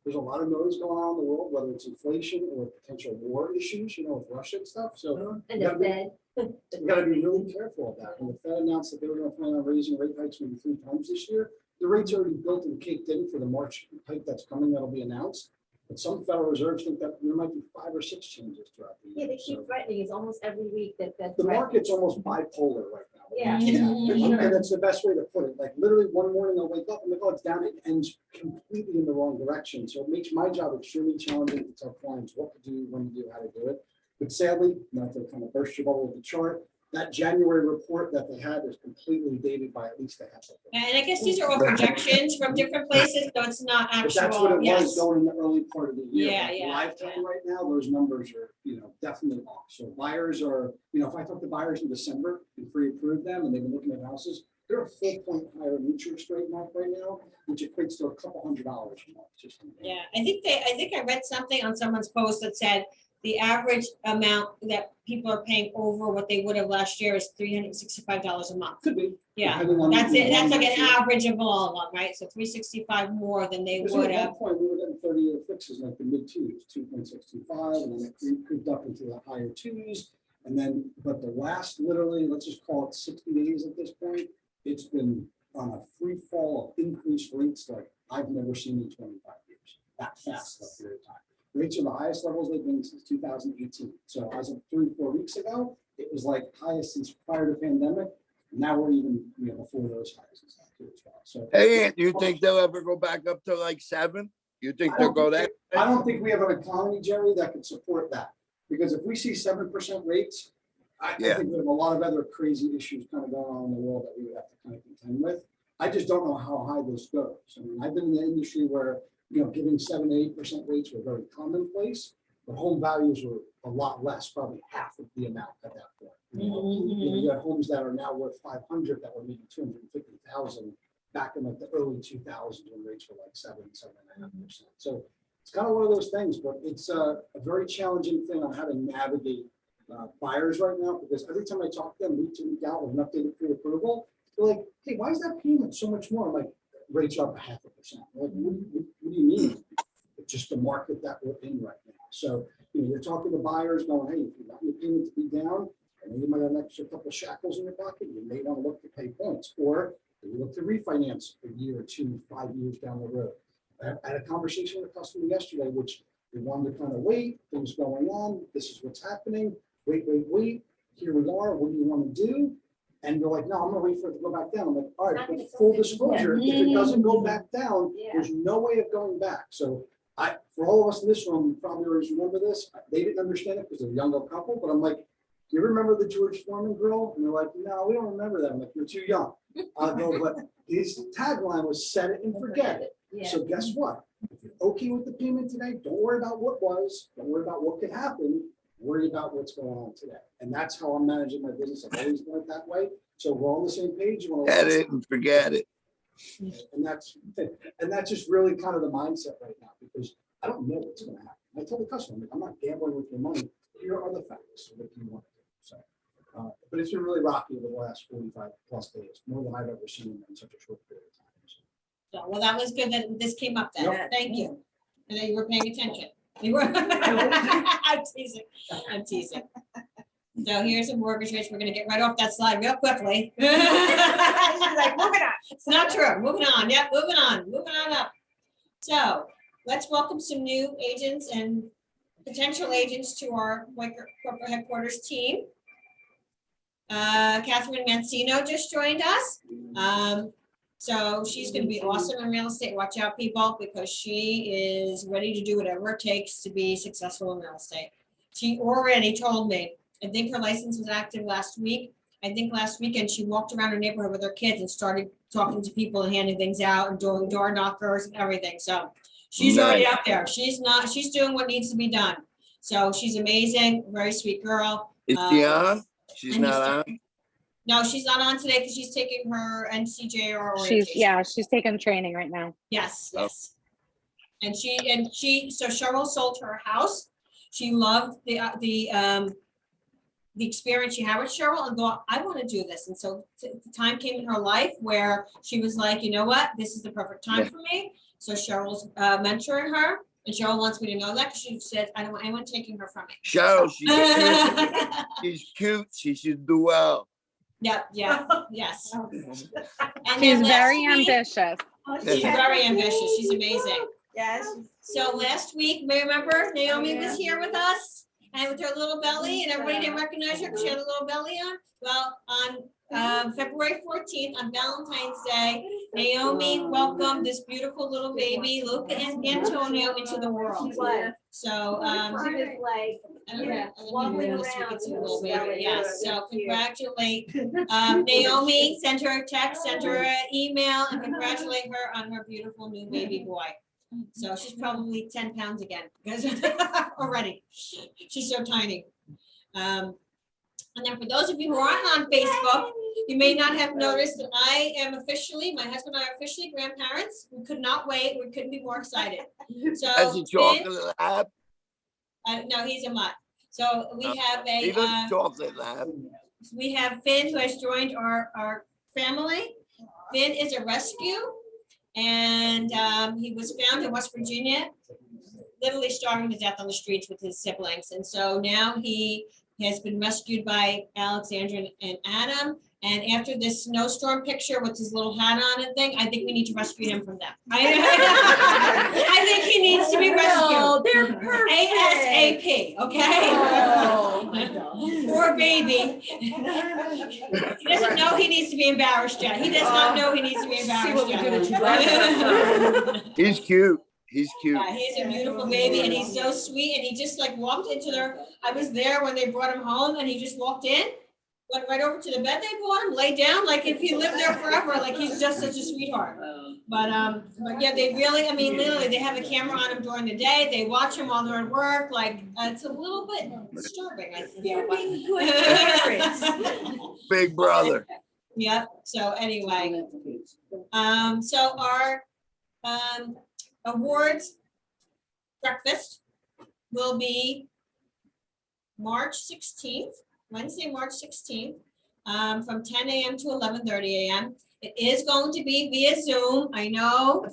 There's a lot of noise going on in the world, whether it's inflation or potential war issues, you know, with Russia and stuff. So And we the gotta be- Fed. we gotta be really careful of that. When the Fed announced that they were gonna plan on raising rate hikes maybe 3 times this year, the rates already built and caked in for the March hike that's coming, that'll be announced. But some Federal Reserves think that there might be 5 or 6 changes throughout the year. Yeah, they keep So threatening. It's almost every week that that's. the market's almost bipolar right now. Yeah. And that's the best way to put it. Like literally one morning I'll wake up and it's down, it ends completely in the wrong direction. So it makes my job extremely challenging to tell clients what to do, when to do, how to do it. But sadly, not to kind of burst your bubble with the chart, that January report that they had is completely dated by at least a half of it. And I guess these are all projections from different places, so it's not But that's what actual, it was yes. going in the early part of the year. Yeah, But yeah, Live time right now, those numbers are, you know, definitely off. So buyers are, you know, if I talk to buyers in December and pre-approve them and they've been looking at houses, they're a full point higher in interest rate mark right now, which equates to a couple $100 a month. Just in- Yeah, I think I read something on someone's post that said the average amount that people are paying over what they would have last year is $365 a month. Could be. Yeah, depending on that's the it. That's like an loan. average of all of them, right? So 365 more than they Because would at have. that point, we were getting 30-year fixes like the mid twos, 2.625, and then it creeped up into the higher twos. And then, but the last literally, let's just call it 60 days at this point, it's been on a free fall of increased rates like I've never seen in 25 years. That fast a period of time. Rates are the highest levels they've been since 2018. So as of 3-4 weeks ago, it was like highest since prior to pandemic. Now we're even, you know, before those highs and stuff too as well. So Hey, Ant, you think they'll ever go back up to like 7? You think they'll go there? I don't think we have an economy, Jerry, that could support that. Because if we see 7% rates, I Yeah. think we have a lot of other crazy issues kind of going on in the world that we would have to kind of contend with. I just don't know how high this goes. I mean, I've been in the industry where, you know, giving 7 to 8% rates were very commonplace, but home values were a lot less, probably half of the amount at that point. You know, you have homes that are now worth 500 that were maybe 250,000 back in like the early 2000s when rates were like 7.5%. So it's kind of one of those things, but it's a very challenging thing on how to navigate buyers right now, because every time I talk to them week to week out with an updated pre-approval, they're like, hey, why is that payment so much more? I'm like, rates are up 0.5%. They're like, what do you mean? It's just the market that we're in right now. So, you know, you're talking to buyers going, hey, if you want your payment to be down, and you might have an extra couple shekels in your pocket, you may want to look to pay points, or you look to refinance a year or 2, 5 years down the road. I had a conversation with a customer yesterday, which they wanted to kind of wait, things going on, this is what's happening, wait, here we are, what do you want to do? And they're like, no, I'm gonna wait for it to go back down. I'm like, all right, but full disclosure, if it doesn't go back down, Yeah. there's no way of going back. So for all of us in this room, you probably always remember this, they didn't understand it because they're a younger couple, but I'm like, do you remember the George Foreman grill? And they're like, no, we don't remember that. I'm like, you're too young. No, but his tagline was set it and forget it. Yeah. So guess what? If you're okay with the payment today, don't worry about what was, don't worry about what could happen, worry about what's going on today. And that's how I'm managing my business. I've always done it that way. So we're all on the same page. You wanna- Get it and forget it. And that's just really kind of the mindset right now, because I don't know what's gonna happen. I tell the customer, I'm not gambling with your money. Here are the facts. What do you want to do? So, but it's been really rocky over the last 45 plus days, more than I've ever seen in such a short period of time. So, well, that was good that this came up then. Yep. Thank you. And that you were paying attention. You were. I'm teasing. So here's the mortgage rates. We're gonna get right off that slide real quickly. She's like, moving on. It's not true. Moving on. Yep, moving on up. So let's welcome some new agents and potential agents to our Quaker corporate headquarters team. Catherine Mancino just joined us. So she's gonna be awesome in real estate. Watch out, people, because she is ready to do whatever it takes to be successful in real estate. She already told me, I think her license was active last week. I think last weekend she walked around her neighborhood with her kids and started talking to people and handing things out and doing door knockers and everything. So she's already Nice. out there. She's doing what needs to be done. So she's amazing, very sweet girl. Is she on? She's and not Mr. on? No, she's not on today because she's taking her NCJR orientation. She's taking training right now. Yes, Oh. yes. And so Cheryl sold her house. She loved the experience she had with Cheryl and thought, I want to do this. And so the time came in her life where she was like, you know what, this is the perfect time Yeah. for me. So Cheryl's mentoring her, and Cheryl wants me to know that because she said, I don't want anyone taking her from me. Cheryl, she's cute. She's cute. She should do well. Yep, yeah, yes. And then She's last very week- ambitious. She's very ambitious. She's amazing. Yes. So last week, remember Naomi was here with us and with her little belly and everybody didn't recognize her because she had a little belly on. Well, on February 14th, on Valentine's Day, Naomi welcomed this beautiful little baby, Luca and Antonio, into the world. She was. So, She was like, I don't know, walking this week around it's a with little the baby, belly yes, so up here. congratulate Naomi, send her a text, send her an email, and congratulate her on her beautiful new baby boy. So she's probably 10 pounds again, because already, she's so tiny. And then for those of you who aren't on Facebook, you may not have noticed that I am officially, my husband and I are officially grandparents. We could not wait, we couldn't be more excited. So That's a Finn, chocolate lab. no, he's a mutt. So we have He a, does chocolate lab. we have Finn who has joined our family. Finn is a rescue and he was found in West Virginia, literally starving to death on the streets with his siblings. And so now he has been rescued by Alexandra and Adam. And after this snowstorm picture with his little hat on and thing, I think we need to rescue him from them. I think he needs to be rescued. they're perfect. ASAP, okay? Oh, my God. Poor baby. He doesn't know he needs to be embarrassed yet. He does not know he needs to be embarrassed See what we yet. did at you last time. He's cute. He's cute. Yeah, he's a beautiful baby and he's so sweet and he just like walked into their, I was there when they brought him home and he just walked in, went right over to the bed they brought him, laid down like if he lived there forever, like he's just such a sweetheart. But yeah, they really, I mean, literally, they have a camera on him during the day. They watch him while they're at work, like, it's a little bit disturbing, I feel. Being good parents. Big brother. Yep, so anyway, so our awards breakfast will be March 16th, Wednesday, March 16th, from 10 a.m. to 11:30 a.m. It is going to be via Zoom, I know.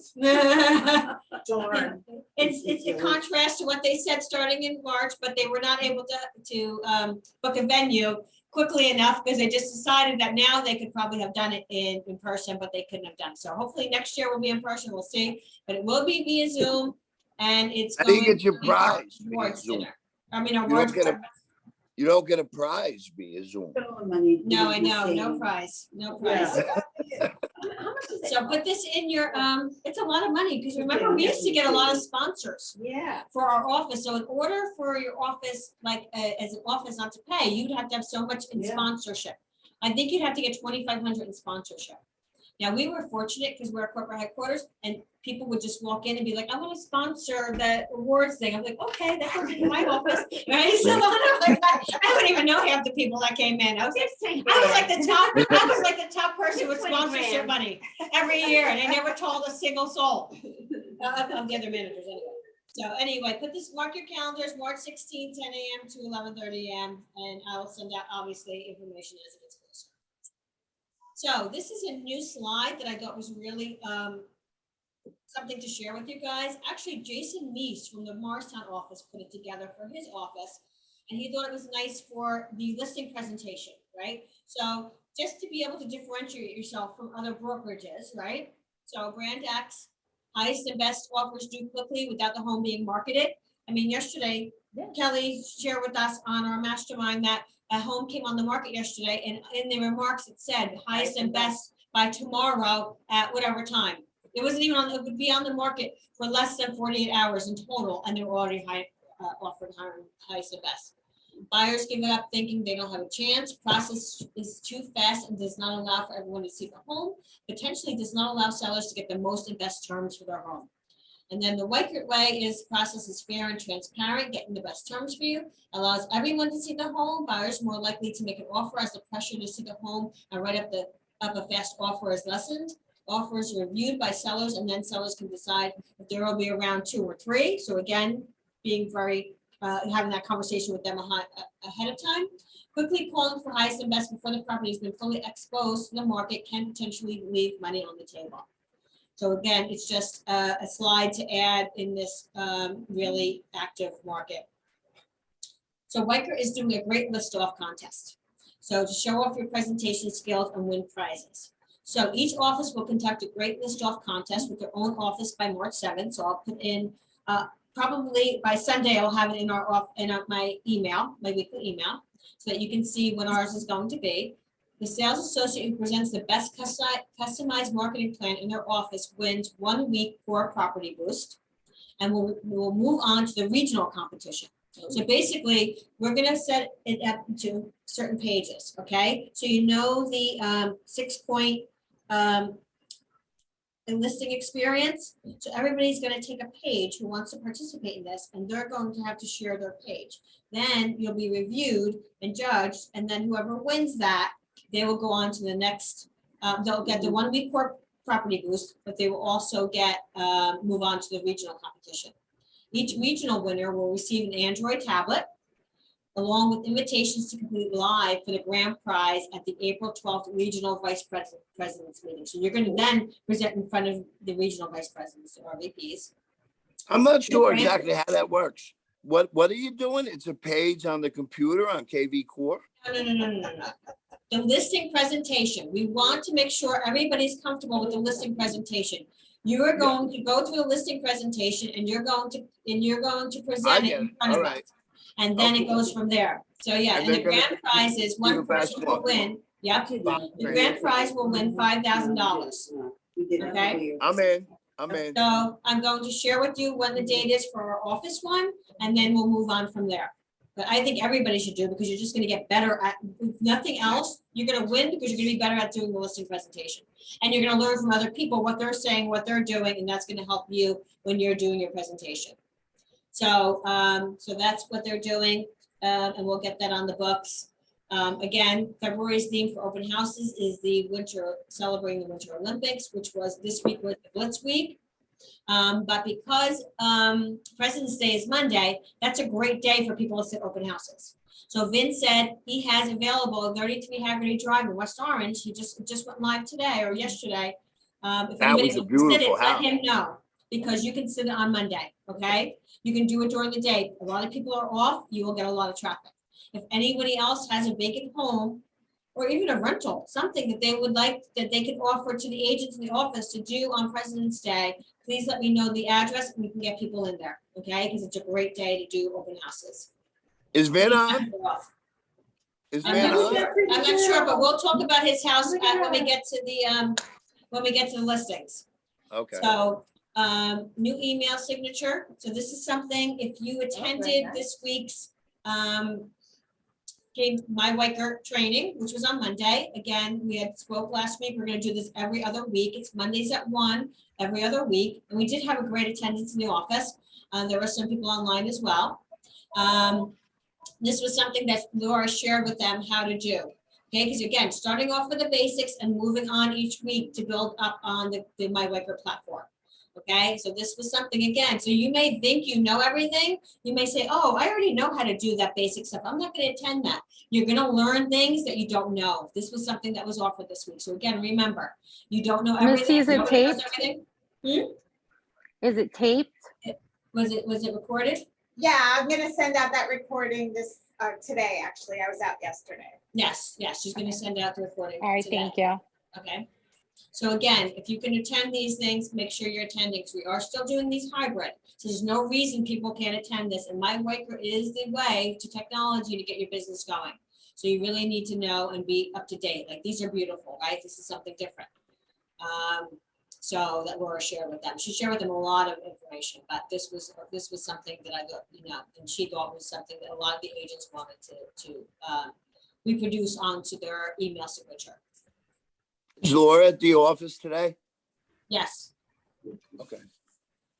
Darn. It's a contrast to what they said starting in March, but they were not able to book a venue quickly enough because they just decided that now they could probably have done it in person, but they couldn't have done. So hopefully next year will be in person, we'll see, but it will be via Zoom and it's How do you going get your to be our prize via awards Zoom? dinner. I mean, You awards. don't get a, you don't get a prize via Zoom. No, I know, no prize, no prize. How much is it? So put this in your, it's a lot of money, because remember, we used to get a lot of sponsors Yeah. for our office. So in order for your office, like, as an office not to pay, you'd have to have so much in Yeah. sponsorship. I think you'd have to get 2,500 in sponsorship. Now, we were fortunate because we're at corporate headquarters and people would just walk in and be like, I want to sponsor the awards thing. I'm like, okay, that goes into my office, right? So I wouldn't even know half the people that came in. I was like the top person with 20 sponsorship grand. money every year, and they never told a single soul of the other managers anyway. So anyway, mark your calendars, March 16, 10 a.m. to 11:30 a.m. And I will send out obviously information as it gets closer. So this is a new slide that I thought was really something to share with you guys. Actually, Jason Meese from the Morristown office put it together for his office. And he thought it was nice for the listing presentation, right? So just to be able to differentiate yourself from other brokerages, right? So Brand X, highest and best offers due quickly without the home being marketed. I mean, yesterday, Yeah. Kelly shared with us on our mastermind that a home came on the market yesterday, and in the remarks, it said highest and best by tomorrow at whatever time. It wasn't even on, it would be on the market for less than 48 hours in total, and they're already offered highest and best. Buyers give it up thinking they don't have a chance. Process is too fast and does not allow for everyone to see the home. Potentially does not allow sellers to get the most and best terms for their home. And then the Weichert way is process is fair and transparent, getting the best terms for you, allows everyone to see the home. Buyers more likely to make an offer as the pressure to see the home and write up a fast offer is lessened. Offers are reviewed by sellers, and then sellers can decide if there will be around 2 or 3. So again, being very having that conversation with them ahead of time. Quickly calling for highest and best before the property has been fully exposed to the market can potentially leave money on the table. So again, it's just a slide to add in this really active market. So Weichert is doing a great list off contest. So to show off your presentation skills and win prizes. So each office will conduct a great list off contest with their own office by March 7th. So I'll put in probably by Sunday, I'll have it in my email, my weekly email, so that you can see when ours is going to be. The sales associate who presents the best customized marketing plan in their office wins 1 week for Property Boost. And we'll move on to the regional competition. So basically, we're gonna set it up to certain pages, okay? So you know the 6-point listing experience. So everybody's gonna take a page who wants to participate in this, and they're going to have to share their page. Then you'll be reviewed and judged, and then whoever wins that, they will go on to the next, they'll get the 1 week Property Boost, but they will also get, move on to the regional competition. Each regional winner will receive an Android tablet, along with invitations to complete live for the grand prize at the April 12th Regional Vice President's meeting. So you're gonna then present in front of the regional vice presidents or VPs. I'm not sure exactly how that works. What are you doing? It's a page on the computer on KV Core? No. The listing presentation, we want to make sure everybody's comfortable with the listing presentation. You are going to go through a listing presentation and you're going to present it in front of us. And then it goes from there. So yeah, and the grand prize is one person will win. Yep, the grand prize will win $5,000. Okay. I'm in. So I'm going to share with you when the date is for our office one, and then we'll move on from there. But I think everybody should do, because you're just gonna get better at, if nothing else, you're gonna win because you're gonna be better at doing the listing presentation. And you're gonna learn from other people, what they're saying, what they're doing, and that's gonna help you when you're doing your presentation. So, so that's what they're doing, and we'll get that on the books. Again, February's theme for open houses is the celebrating the Winter Olympics, which was this week was the Blitz Week. But because President's Day is Monday, that's a great day for people to sit open houses. So Vince said he has available 33 Haggerty Drive in West Orange. He just went live today or yesterday. If That anybody was a wants to sit beautiful it, let house. him know, because you can sit it on Monday, okay? You can do it during the day. A lot of people are off, you will get a lot of traffic. If anybody else has a vacant home or even a rental, something that they would like, that they can offer to the agents in the office to do on President's Day, please let me know the address and we can get people in there, okay? Because it's a great day to do open houses. Is Vin on? Is I'm Vin not on? I'm not sure, but we'll talk about his house when we get to the listings. Okay. So, new email signature. So this is something, if you attended this week's, My Weichert training, which was on Monday. Again, we had spoke last week. We're gonna do this every other week. It's Mondays at 1, every other week. And we did have a great attendance in the office. There were some people online as well. This was something that Laura shared with them how to do. Okay, because again, starting off with the basics and moving on each week to build up on the My Weichert platform. Okay, so this was something, again, so you may think you know everything. You may say, oh, I already know how to do that basic stuff. I'm not going to attend that. You're going to learn things that you don't know. This was something that was offered this week. So again, remember, you don't know everything. Missy, is it Nobody knows taped? everything. Is it taped? Was it recorded? Yeah, I'm gonna send out that recording this today, actually. I was out yesterday. Yes, she's gonna send out the recording All right, today. thank you. Okay. So again, if you can attend these things, make sure you're attending, because we are still doing these hybrid. So there's no reason people can't attend this, and My Waker is the way to technology to get your business going. So you really need to know and be up to date. Like, these are beautiful, right? This is something different. So that Laura shared with them. She shared with them a lot of information, but this was something that I thought, and she thought was something that a lot of the agents wanted to reproduce onto their email signature. Is Laura at the office today? Yes. Okay.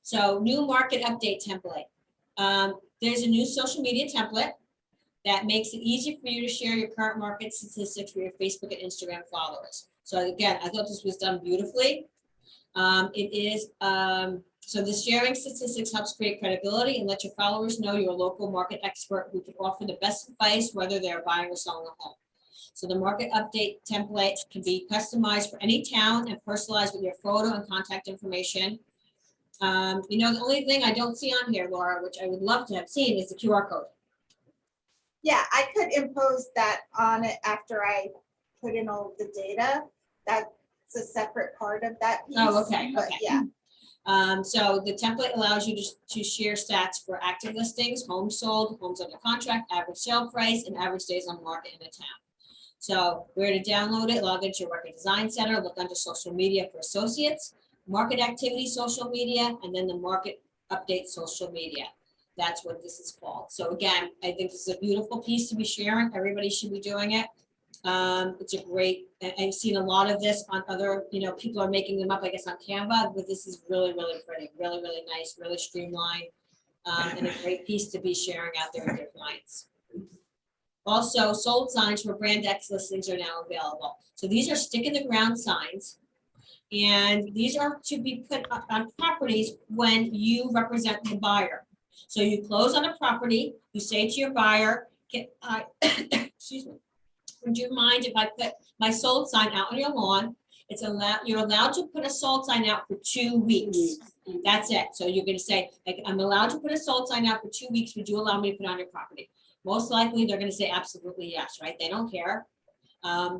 So new market update template. There's a new social media template that makes it easy for you to share your current market statistics for your Facebook and Instagram followers. So again, I thought this was done beautifully. So the sharing statistics helps create credibility and let your followers know you're a local market expert who can offer the best advice, whether they're buying or selling a home. So the market update template can be customized for any town and personalized with your photo and contact information. The only thing I don't see on here, Laura, which I would love to have seen, is the QR code. Yeah, I could impose that on it after I put in all the data. That's a separate part of that piece. Oh, okay, But okay. yeah, So the template allows you to share stats for active listings, homes sold, homes under contract, average sale price, and average days on market in a town. So where to download it, log into your Record Design Center, look under social media for associates, market activity social media, and then the market update social media. That's what this is called. So again, I think this is a beautiful piece to be sharing. Everybody should be doing it. It's a great, I've seen a lot of this on other, people are making them up, I guess, on Canva, but this is really, really pretty, really, really nice, really streamlined, and a great piece to be sharing out there with your clients. Also, sold signs for brand X listings are now available. So these are stick in the ground signs. And these are to be put up on properties when you represent the buyer. So you close on a property, you say to your buyer, excuse me, would you mind if I put my sold sign out on your lawn? You're allowed to put a sold sign out for 2 weeks. That's it. So you're gonna say, like, I'm allowed to put a sold sign out for 2 weeks. Would you allow me to put on your property? Most likely, they're gonna say absolutely yes, right? They don't care.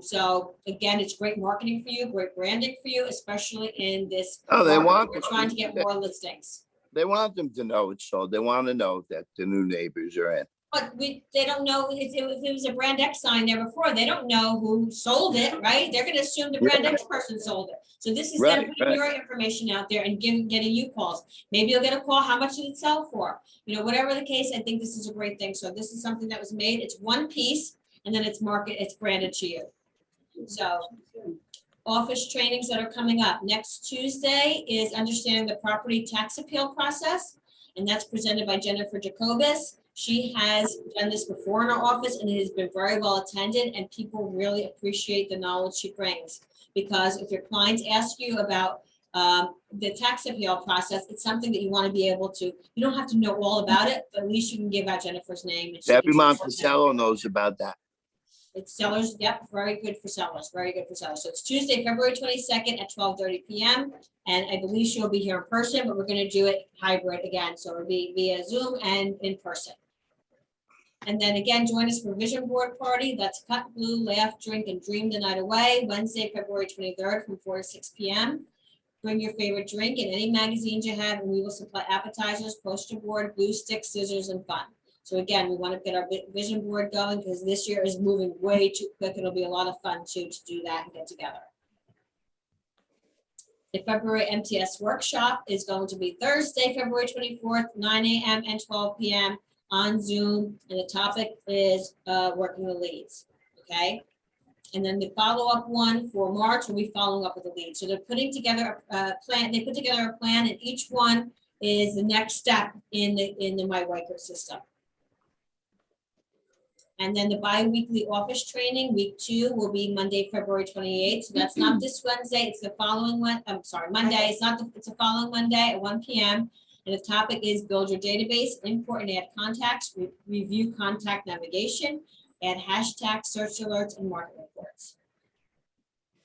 So again, it's great marketing for you, great branding for you, especially in this. Oh, they market want where we're trying to get more listings. They want them to know it's sold. They want to know that the new neighbors are in. But they don't know if it was a brand X sign there before, they don't know who sold it, right? They're gonna assume the brand X person sold it. So this is them Right, putting right. your information out there and getting you calls. Maybe you'll get a call, how much did it sell for? Whatever the case, I think this is a great thing. So this is something that was made, it's one piece, and then it's branded to you. So office trainings that are coming up. Next Tuesday is understanding the property tax appeal process, and that's presented by Jennifer Jacobus. She has done this before in our office and it has been very well attended, and people really appreciate the knowledge she brings. Because if your clients ask you about the tax appeal process, it's something that you want to be able to, you don't have to know all about it, but at least you can give out Jennifer's name. And she Debbie can- Monticello knows about that. It's sellers, yep, very good for sellers, very good for sellers. So it's Tuesday, February 22nd at 12:30 p.m. And I believe she'll be here in person, but we're gonna do it hybrid again. So it'll be via Zoom and in person. And then again, join us for Vision Board Party. That's Cut Blue, Laugh, Drink, and Dream the Night Away, Wednesday, February 23rd from 4 to 6 p.m. Bring your favorite drink and any magazines you have, and we will supply appetizers, poster board, glue sticks, scissors, and fun. So again, we want to get our vision board going because this year is moving way too quick. It'll be a lot of fun too to do that and get together. The February MTS workshop is going to be Thursday, February 24th, 9 a.m. and 12 p.m. on Zoom. And the topic is working the leads, okay? And then the follow-up one for March will be following up with the lead. So they're putting together a plan. They put together a plan, and each one is the next step in the My Waker system. And then the bi-weekly office training, week 2 will be Monday, February 28th. So that's not this Wednesday, it's the following one. I'm sorry, Monday. It's the following Monday at 1 p.m. And the topic is build your database, import and add contacts, review contact navigation, add hashtag search alerts and market reports.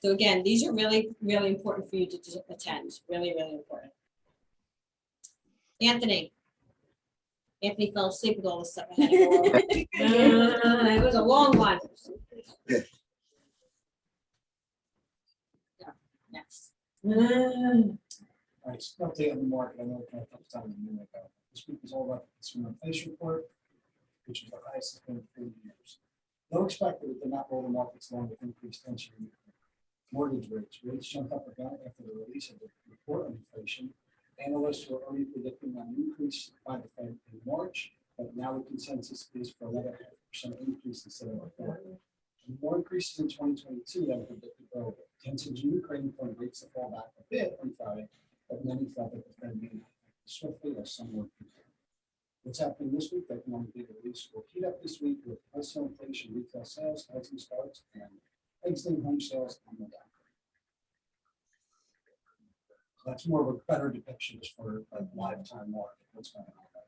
So again, these are really, really important for you to attend. Really, really important. Anthony. Anthony fell asleep with all this stuff I had to go over. It was a long one. Next. All right, so update on the market, I know it kind of took time a minute ago. This week is all about the consumer inflation report, which is the highest it's been in 3 years. Though expected, it did not roll the markets along with increased tension. Mortgage rates jumped up again after the release of the report on inflation. Analysts were already predicting an increase by the Fed in March, but now the consensus is for 11.5% increase instead of a 4%. More increases in 2022 than predicted earlier. Tensions in Ukraine point rates to fall back a bit on Friday, but many felt that the Fed may not act swiftly as some were prepared. What's happening this week? The economic data release will heat up this week with wholesale inflation, retail sales, housing starts, and exiting home sales on the down. So that's more of a better depiction just for a lifetime market. What's going on right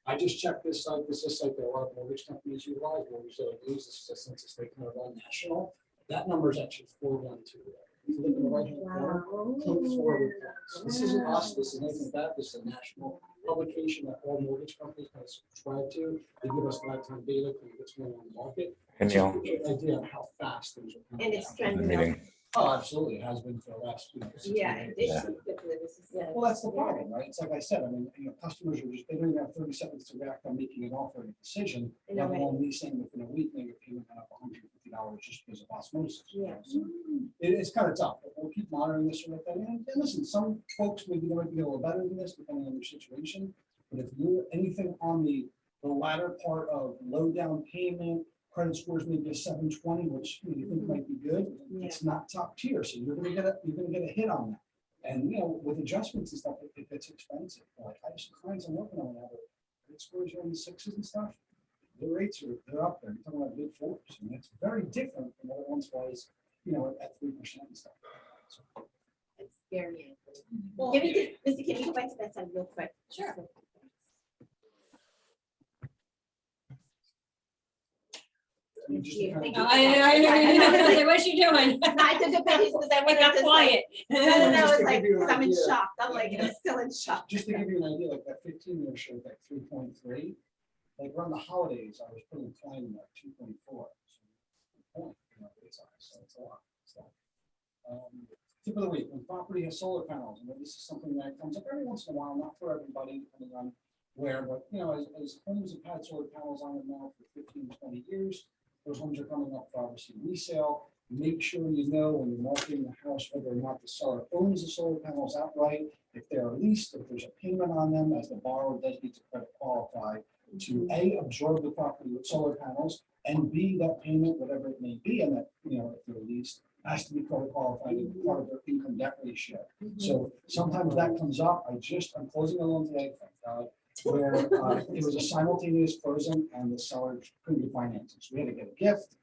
now. I just checked this site. This is a site that a lot of mortgage companies utilize. Mortgage Daily News. This is a census they kind of run national. That number is actually 412. If you look in the right hand corner, click forward. This isn't us. This is anything like that. This is a national publication that all mortgage companies kind of subscribe to. They give us lifetime data, kind of what's going on in the market. And So Neil, you get an idea of how fast things are coming And it's down. the trending up. meeting. Oh, absolutely. It has been for the last, 6 Yeah, months. Well, that's the problem, right? It's like I said, I mean, customers are just, they don't even have 30 seconds to react on making an offer and a decision. I know, Let alone me saying within a week, maybe a payment went up $150 just because of osmosis. Yeah. So it's kind of tough, but we'll keep monitoring this sort of thing. And listen, some folks maybe they might be a little better than this depending on their situation. But if you're anything on the latter part of low down payment, credit scores maybe a 720, which you think might be good, it's not top tier. So you're gonna get a hit on that. And with adjustments and stuff, it gets expensive. Like I have some clients I'm working on now, credit scores are in the 6s and stuff. The rates they're up there. You're talking about mid 4s, and that's very different from what it once was, at 3% and stuff. So, It's very. Give me, Mr. Can you go back to that side real quick? Sure. you just to kind of- I what you doing? I took a picture because I It wanted got to say. quiet. No, Just it's to like, give you an because I'm in idea. shock. I'm like, I'm still in shock. Just to give you an idea, like that 15-year showed like 3.3. Like around the holidays, I was putting climbing like 2.4. So it's a lot. So, tip of the week, when property has solar panels, and this is something that comes up every once in a while, not for everybody, depending on where, but as homes have had solar panels on them now for 15, 20 years, those homes are coming up for obviously resale. Make sure you know when you're marketing the house whether or not the seller owns the solar panels outright, if they're leased, if there's a payment on them, as the borrower does need to credit qualify to A, absorb the property with solar panels, and B, that payment, whatever it may be, and that, if they're leased, has to be credit qualified and part of their income debt ratio. So sometimes that comes up. I'm closing a loan today, thank God, where it was a simultaneous closing and the seller couldn't get financing. So we had to get a gift,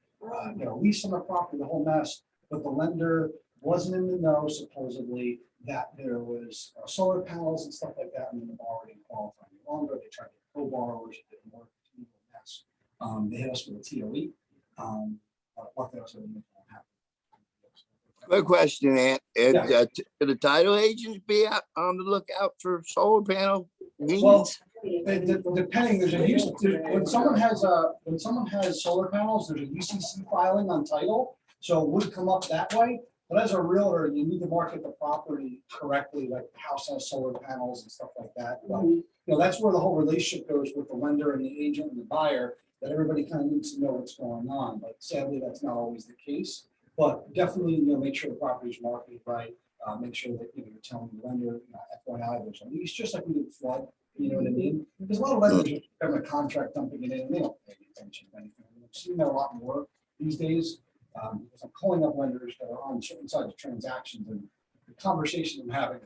get a lease on the property, the whole mess, but the lender wasn't in the know supposedly that there was solar panels and stuff like that, and then the borrower didn't qualify any longer. They tried to co-borrowers, it didn't work, it was a mess. They hit us with a TOE. But luckily also didn't happen. Quick question, Ant. Yeah. Could the title agents be out on the lookout for solar panel Well, needs? depending, there's a use, when someone has solar panels, there's a UCC filing on title, so it would come up that way. But as a realtor, you need to market the property correctly, like the house has solar panels and stuff like that. But, that's where the whole relationship goes with the lender and the agent and the buyer, that everybody kind of needs to know what's going on. But sadly, that's not always the case. But definitely, make sure the property is marketed right. Make sure that you're telling the lender, FYI, there's a lease, just like we did flood. You know what I mean? Because a lot of lenders are having a contract dumping it in, and they don't pay attention to anything. I've seen that a lot more these days. Because I'm calling up lenders that are on certain sides of transactions, and the conversation I'm having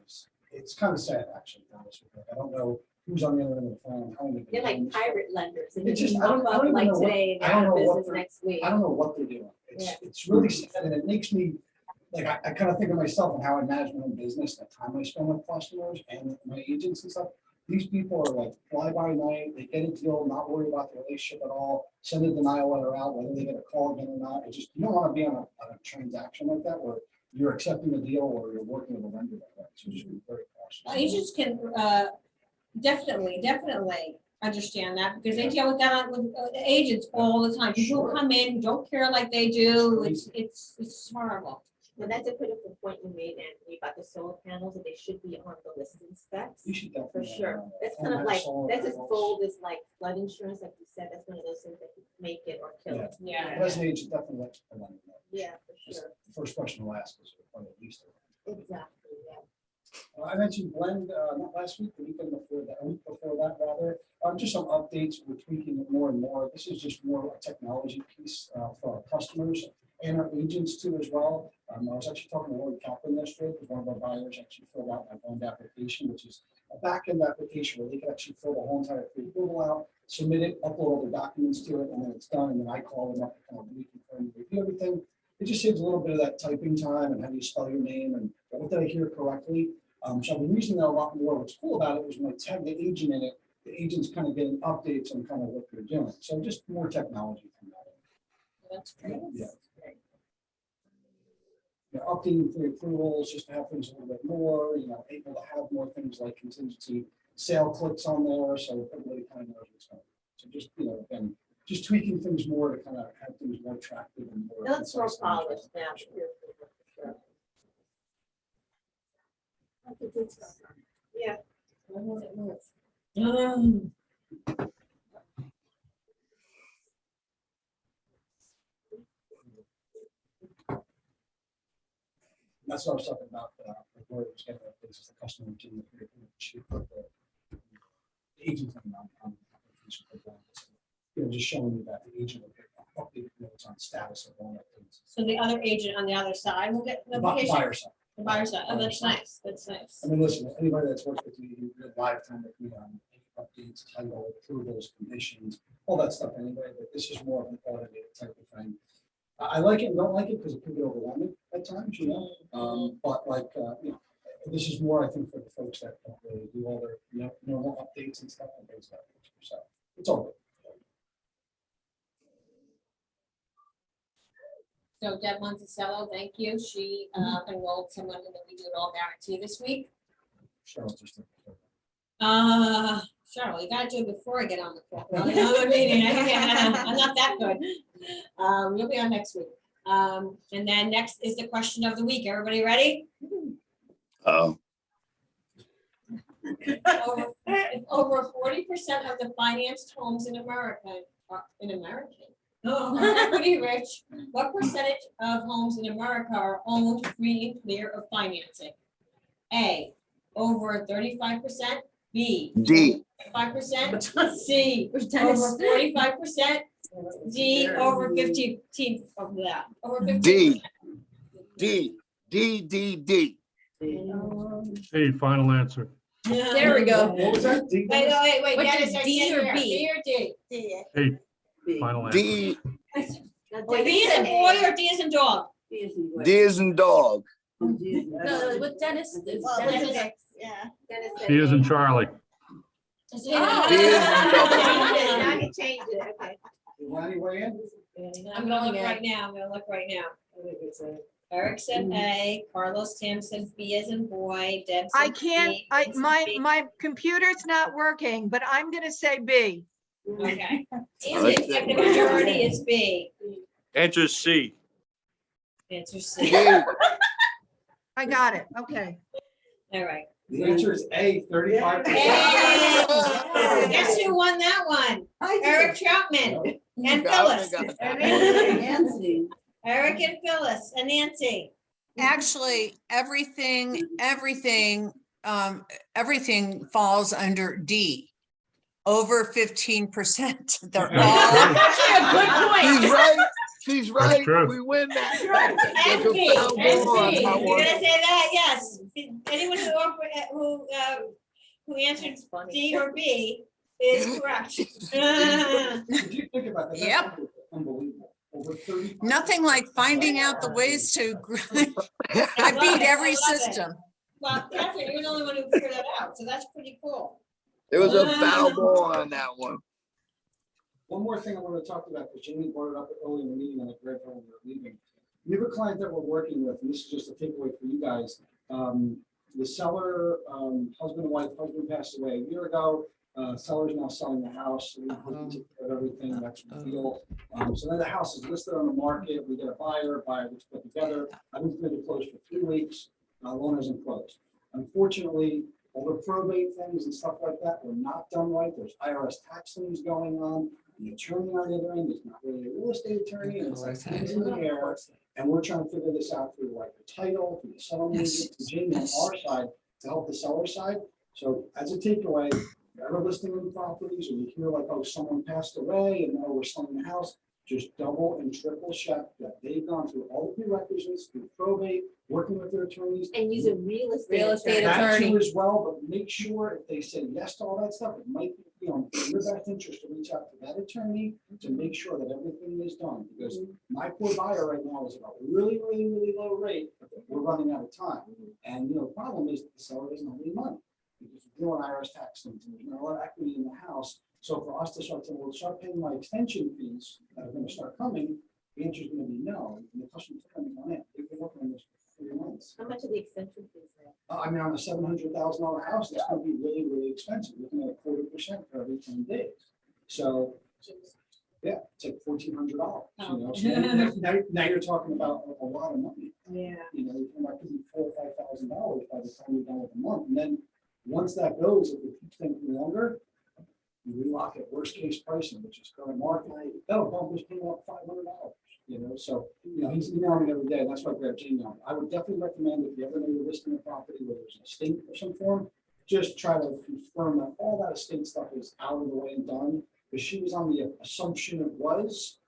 it's kind of sad, actually. To be honest with you. I don't know who's on the other end of the phone. How many They're like pirate lenders. And It's you just- can look I up don't like even know what- today, I they're don't out of know what business they're- next week. I don't know what they're doing. It's really sad, and it makes me like I kind of think of myself and how I manage my own business, the time I spend with customers and my agents and stuff. These people are like fly by night, they get a deal, not worry about the relationship at all, send a denial letter out, whether they get a call again or not. It's just, you don't want to be on a transaction like that where you're accepting a deal or you're working with a lender like that. So just be very cautious. Agents can definitely understand that because they deal with that with agents all the time. People Sure. come in who don't care like they do. It's horrible. And that's a critical point you made, Anthony, about the solar panels, that they should be on the listing specs. You should For definitely. sure. That's kind of like, that's as bold as like flood insurance, like you said, that's one of those things that could make it or kill it. Yeah. As an agent, definitely let them know. Yeah, for Just sure. the first question we'll ask is, what at least. Exactly, yeah. I mentioned Blend, not last week, the weekend before that, a week before that rather, just some updates, we're tweaking it more and more. This is just more a technology piece for our customers and our agents too as well. I was actually talking to Lori Kaplan yesterday, because one of our buyers actually filled out my Blend application, which is a back-end application where they can actually fill the whole entire pre-approval out, submit it, upload all the documents to it, and then it's done, and then I call them up and kind of reconfirm and review everything. It just saves a little bit of that typing time and how do you spell your name and what did I hear correctly. So I've been using that a lot more. What's cool about it is when I tag the agent in it, the agent's kind of getting updates on kind of what they're doing. So just more technology from that. That's great. Yeah. Updating pre-approvals, just to have things a little bit more, able to have more things like contingency sale clicks on there, so everybody kind of knows what's going on. So just, again, just tweaking things more to kind of have things more attractive and more. It looks more concise and polished now. attractive. Yeah. That's what I was talking about, where it was getting updates as the customer to the agent thing on application. Just showing you that the agent will get updated notes on status of all updates. So the other agent on the other side will get Buyer notification? side. The buyer side, oh, that's nice, that's nice. I mean, listen, anybody that's worked with me, you're live time with me on updates, title, approvals, conditions, all that stuff anyway, but this is more of an automated type of thing. I like it and don't like it because it can get overwhelming at times, but like, this is more, I think, for the folks that don't really do all their, normal updates and stuff and things like that. So it's all good. So Deb Monticello, thank you. She enrolled someone in the We Do It All guarantee this week. Cheryl just. Cheryl, you gotta do it before I get on the call. Well, you know what I mean? I'm not that good. You'll be on next week. And then next is the question of the week. Everybody ready? Oh, Over 40% of the financed homes in America are pretty rich. What percentage of homes in America are owned free and clear of financing? A, over 35%, B, D, 5%, C, over 45%, D, over 50, of that, over 50%. D. D. Hey, final answer. There we go. What was that? D? Wait, What Dennis, is I D can't or hear. B? D or D? Hey, final answer. D. D is in boy or D is in dog? D is in dog. No, with Dennis. Dennis. Yeah. He is in Charlie. D is in D is in dog. Now you changed it, okay. Ronnie, weigh in? I'm gonna look right now. Eric said A, Carlos Tam said B as in boy, Deb said I can't, B, Lynn said B. my computer's not working, but I'm gonna say B. Okay. like Easy, that. the majority is B. Answer C. Answer C. D. I got it, okay. All right. The answer is A, 35%. Hey, guess who won that one? Eric Troutman and Phyllis. Nancy. Eric and Phyllis and Nancy. Actually, everything falls under D. Over 15%. They're all, Actually, a good point. She's right. She's right. true. We win that. And There's a B, foul and ball on B. that You're one. gonna say that? Yes. Anyone who answered That's funny. D or B is correct. If you think about that, Yep. that's unbelievable. Over 30. nothing like finding out the ways to, I beat every system. Well, Catherine, you're the only one who figured that out, so that's pretty cool. There was a foul ball on that one. One more thing I want to talk about, because Jamie brought it up early in the meeting on the grid when we were leaving. We have a client that we're working with, and this is just a takeaway for you guys. The seller, husband and wife, husband passed away a year ago. Seller's now selling the house, so we take care of everything, that's the deal. So then the house is listed on the market, we get a buyer gets put together. I've been through the close for 3 weeks, loan hasn't closed. Unfortunately, all the probate things and stuff like that were not done right. There's IRS tax things going on. The attorney on the other end is not really a real estate attorney, and it's like hands in the air. And we're trying to figure this out through like the title, through the settlement, agent, through Jamie on our side to help the seller side. So as a takeaway, if you're ever listing any properties and you hear like, oh, someone passed away and now we're selling the house, just double and triple check that they've gone through all the prerequisites, through probate, working with their attorneys. And use a real estate. Real estate That attorney. too as well, but make sure if they say yes to all that stuff, it might be, in your best interest to reach out to that attorney to make sure that everything is done. Because my poor buyer right now is at a really, really, really low rate, but we're running out of time. And, the problem is that the seller doesn't have any money. Because we're doing IRS tax things, and there's not a lot of equity in the house. So for us to start saying, well, start paying my extension fees that are gonna start coming, the answer is gonna be no, and the customer's coming on in. They've been working on this for 3 months. How much of the extension fees now? I mean, on a $700,000 house, that's gonna be really, really expensive, looking at 40% for every 10 days. So, yeah, it's like $1,400, So now you're talking about a lot of money. Yeah. You're talking about $4,000 or $5,000 by the time you're done with the month. And then, once that goes, if it keeps taking longer, you relock at worst case pricing, which is current market, that'll bump his payment up $500, So, he's emailing me every day, and that's why I grabbed Jamie on. I would definitely recommend if you ever know you're listing a property where there's an estate of some form, just try to confirm that all that estate stuff is out of the way and done, because she was on the assumption it was,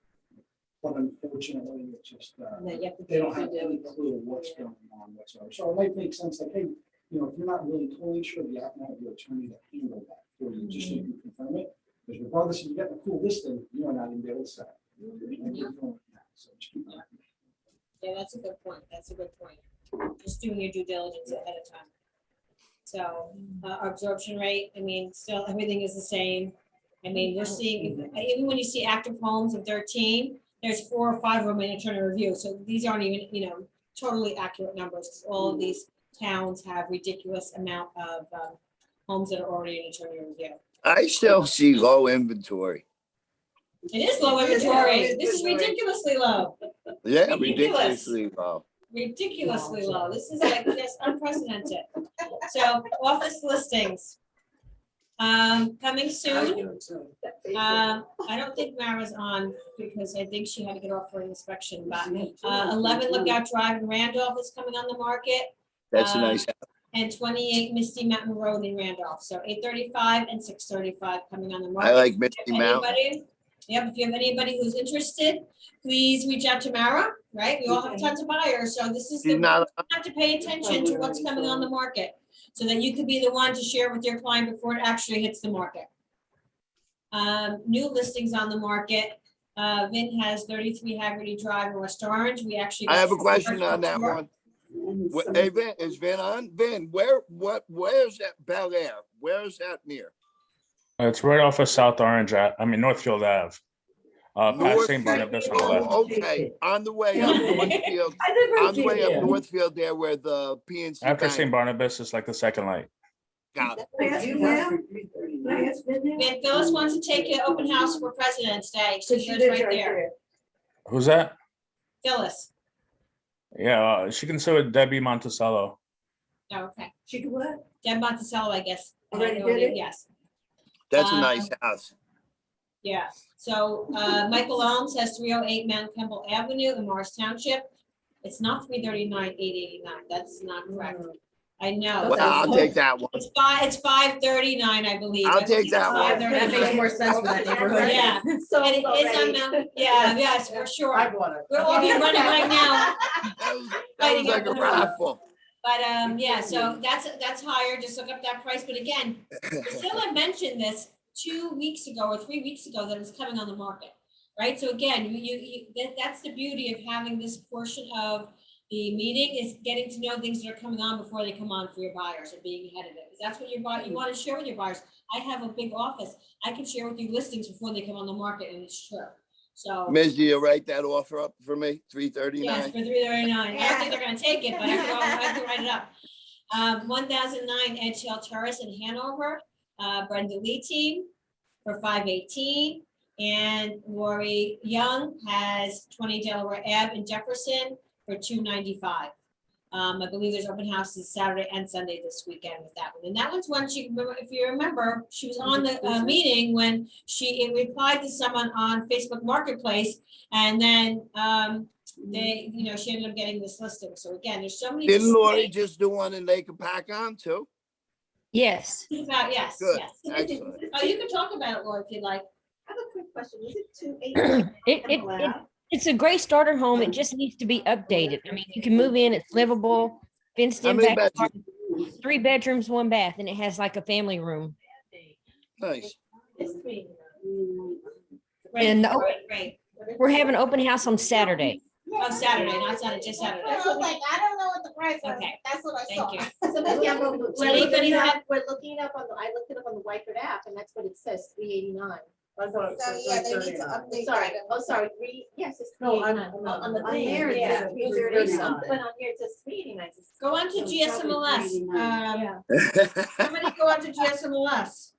but unfortunately, it's just, they don't have any clue what's going on whatsoever. So it might make sense, like, hey, if you're not really totally sure, you have to have your attorney to handle that for you, just so you can confirm it. Because regardless if you get a cool listing, you might not even be able to sell it. So just keep that. Yeah, that's a good point. That's a good point. Just doing your due diligence ahead of time. So, absorption rate, I mean, still everything is the same. I mean, we're seeing, even when you see active homes of 13, there's 4 or 5 of them in attorney review. So these aren't even, totally accurate numbers, because all of these towns have ridiculous amount of homes that are already in attorney review. I still see low inventory. It is low inventory. This is ridiculously low. Yeah, Ridiculous. ridiculously low. Ridiculously low. This is like just unprecedented. So office listings. Coming soon. I don't think Mara's on because I think she had to get off for an inspection, but 11 Lookout Drive in Randolph is coming on the market. That's a nice house. And 28 Misty Mountain Road in Randolph. So 835 and 635 coming on the market. I like Misty If Mountain. anybody- Yep, if you have anybody who's interested, please reach out to Mara, right? We all have tons of buyers, so this is the, She's you not, have to pay attention to what's coming on the market. So that you could be the one to share with your client before it actually hits the market. New listings on the market. Vin has 33 Haggerty Drive in West Orange. We actually. I have a got question on that before. one. Hey, Vin, is Vin on? Vin, where's that Bel Air? Where's that near? It's right off of South Orange, Northfield Ave. Past St. Barnabas on the left. Okay, on the way up Northfield, on the way up Northfield there where the PNC. After Bank- St. Barnabas, it's like the second light. Got it. Vin, Phyllis wants to take you to open house for President's Day. So she lives right there. Who's that? Phyllis. Yeah, she can sit with Debbie Monticello. Oh, okay. She could what? Deb Monticello, I guess. Already did it? Yes. That's a nice house. Yeah, so Michael Ohms has 308 Mount Campbell Avenue in Morris Township. It's not 339,889. That's not correct. I know. Well, I'll take that one. It's 539, I believe. I'll I believe take that it's one. 539. That makes more sense for that neighborhood. Yeah. So And it is on Mount, yeah, yes, for sure. We'll all be running right now. That was like a raffle. But yeah, so that's higher. Just look up that price. But again, Priscilla mentioned this 2 weeks ago or 3 weeks ago that it was coming on the market, right? So again, that's the beauty of having this portion of the meeting is getting to know things that are coming on before they come on for your buyers and being ahead of it. Because that's what you want to share with your buyers. I have a big office. I can share with you listings before they come on the market, and it's true. So. Ms., do you write that offer up for me? Yes, $339? for 339. I don't think they're gonna take it, but I can write it up. 1009 Edge Hill Terrace in Hanover. Brenda Lee team for 518. And Lori Young has 20 Delaware Ave in Jefferson for 295. I believe there's open houses Saturday and Sunday this weekend with that one. And that one's one she, if you remember, she was on the meeting when she replied to someone on Facebook Marketplace. And then they, you know, she ended up getting this listing. So again, there's so many. Didn't Lori just do one in Lake Hopatcong too? Yes. Yes, Good, yes. excellent. Oh, you can talk about it, Laura, if you'd like. I have a quick question. Is it 280? It's a great starter home. It just needs to be updated. I mean, you can move in, it's livable, fenced How in many backyard, bedrooms? 3 bedrooms, 1 bath, and it has like a family room. Nice. It's 3. And the- Great. We're having open house on Saturday. Oh, Saturday, not Sunday, just Saturday. I was like, I don't know what the price was. Okay. That's what I saw. Thank you. So that's, yeah, we're So anybody looking had- up, we're looking up on the, I looked it up on the Wyford app and that's what it says, 389. So, yeah, they need to update Sorry, that. oh, sorry, yes, it's No, 389 on the on thing, there it yeah. says 339, 339. But on here it says 389. Go on to GSMLS. Yeah. Somebody go on to GSMLS.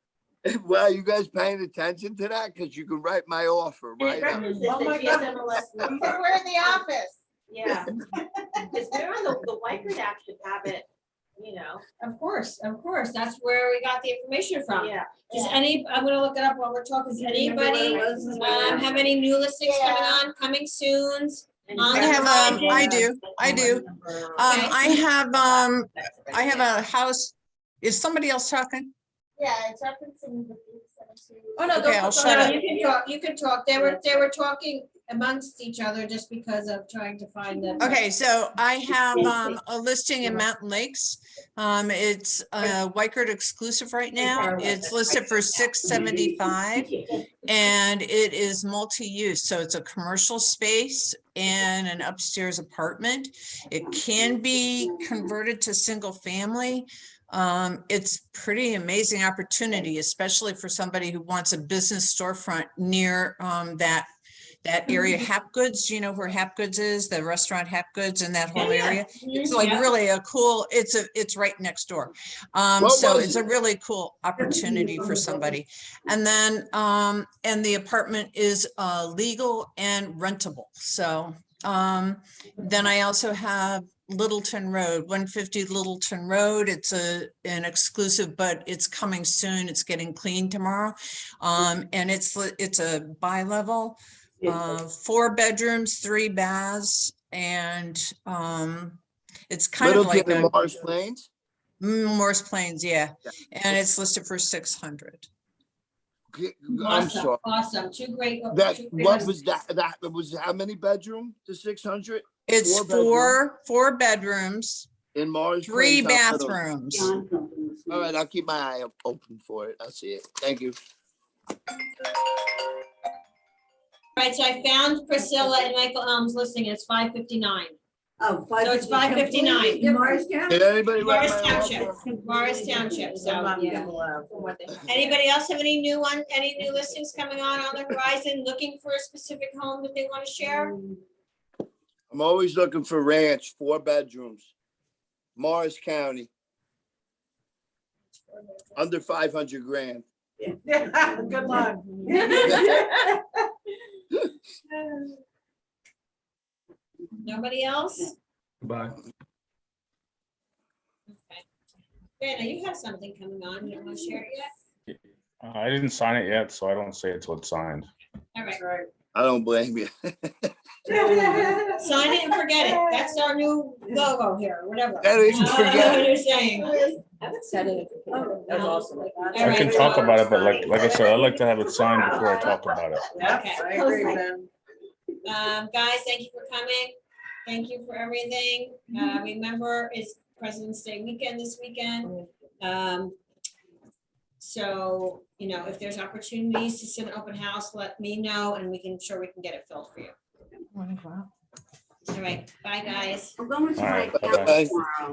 Well, you guys paying attention to that? Because you can write my offer And right it up. references Oh the my God. GSMLS number. Because we're in the office. Yeah. Because we're on the Wyford app should have it, you know, Of course, that's where we got the information from. yeah. Does any, I'm gonna look it up while we're talking. Does anybody have any new listings coming on, coming soon? And On I the have, horizon? I do. I have a house. Is somebody else talking? Yeah, it's referencing the. Oh, no, Okay, I'll shut up. You can talk, you can talk. They were talking amongst each other just because of trying to find the. Okay, so I have a listing in Mountain Lakes. It's Wycard exclusive right now. It's listed for $675 and it is multi-use. So it's a commercial space and an upstairs apartment. It can be converted to single family. It's pretty amazing opportunity, especially for somebody who wants a business storefront near that area. Hapgoods, you know where Hapgoods is, the restaurant Hapgoods in that whole area. It's like really a cool, it's right next door. What So was it's a really cool opportunity for somebody. And then, and the apartment is legal and rentable. So then I also have Littleton Road, 150 Littleton Road. It's an exclusive, but it's coming soon. It's getting cleaned tomorrow. And it's a bi-level, 4 bedrooms, 3 baths, and it's kind of like Littleton a and Morris Plains? Morris Plains, yeah. And it's listed for 600. I'm Awesome, sorry. awesome. Two great. That, two great what was that? That was how many bedroom? The 600 It's 4 bedrooms, in Morris 3 Plains, how little? bathrooms. All right, I'll keep my eye open for it. I'll see it. Thank you. All right, so I found Priscilla and Michael Elms listing. It's 559. Oh, So it's 559. In Morris County? Did anybody write Morris my Township, offer? Morris Township, so. Anybody else have any new listings coming on the horizon, looking for a specific home that they want to share? I'm always looking for ranch, 4 bedrooms. Morris County, under 500 grand. Good luck. Nobody else? Bye. Okay. Brandon, you have something coming on, you don't want to share it yet? I didn't sign it yet, so I don't say it's what's signed. All right, I don't blame you. sign it and forget it, that's our new logo here, whatever. That is, I don't know forget what it. you're saying. I haven't said it. That's awesome. All I can right, talk so- about it, but like I said, I like to have it signed before I talk about it. Okay. I agree with them. Guys, thank you for coming. Thank you for everything. Remember, it's President's Day weekend this weekend. So, you know, if there's opportunities to sit in open house, let me know and we can get it filled for you. All right, bye, guys. I'm going to All my right, county bye-bye. tomorrow.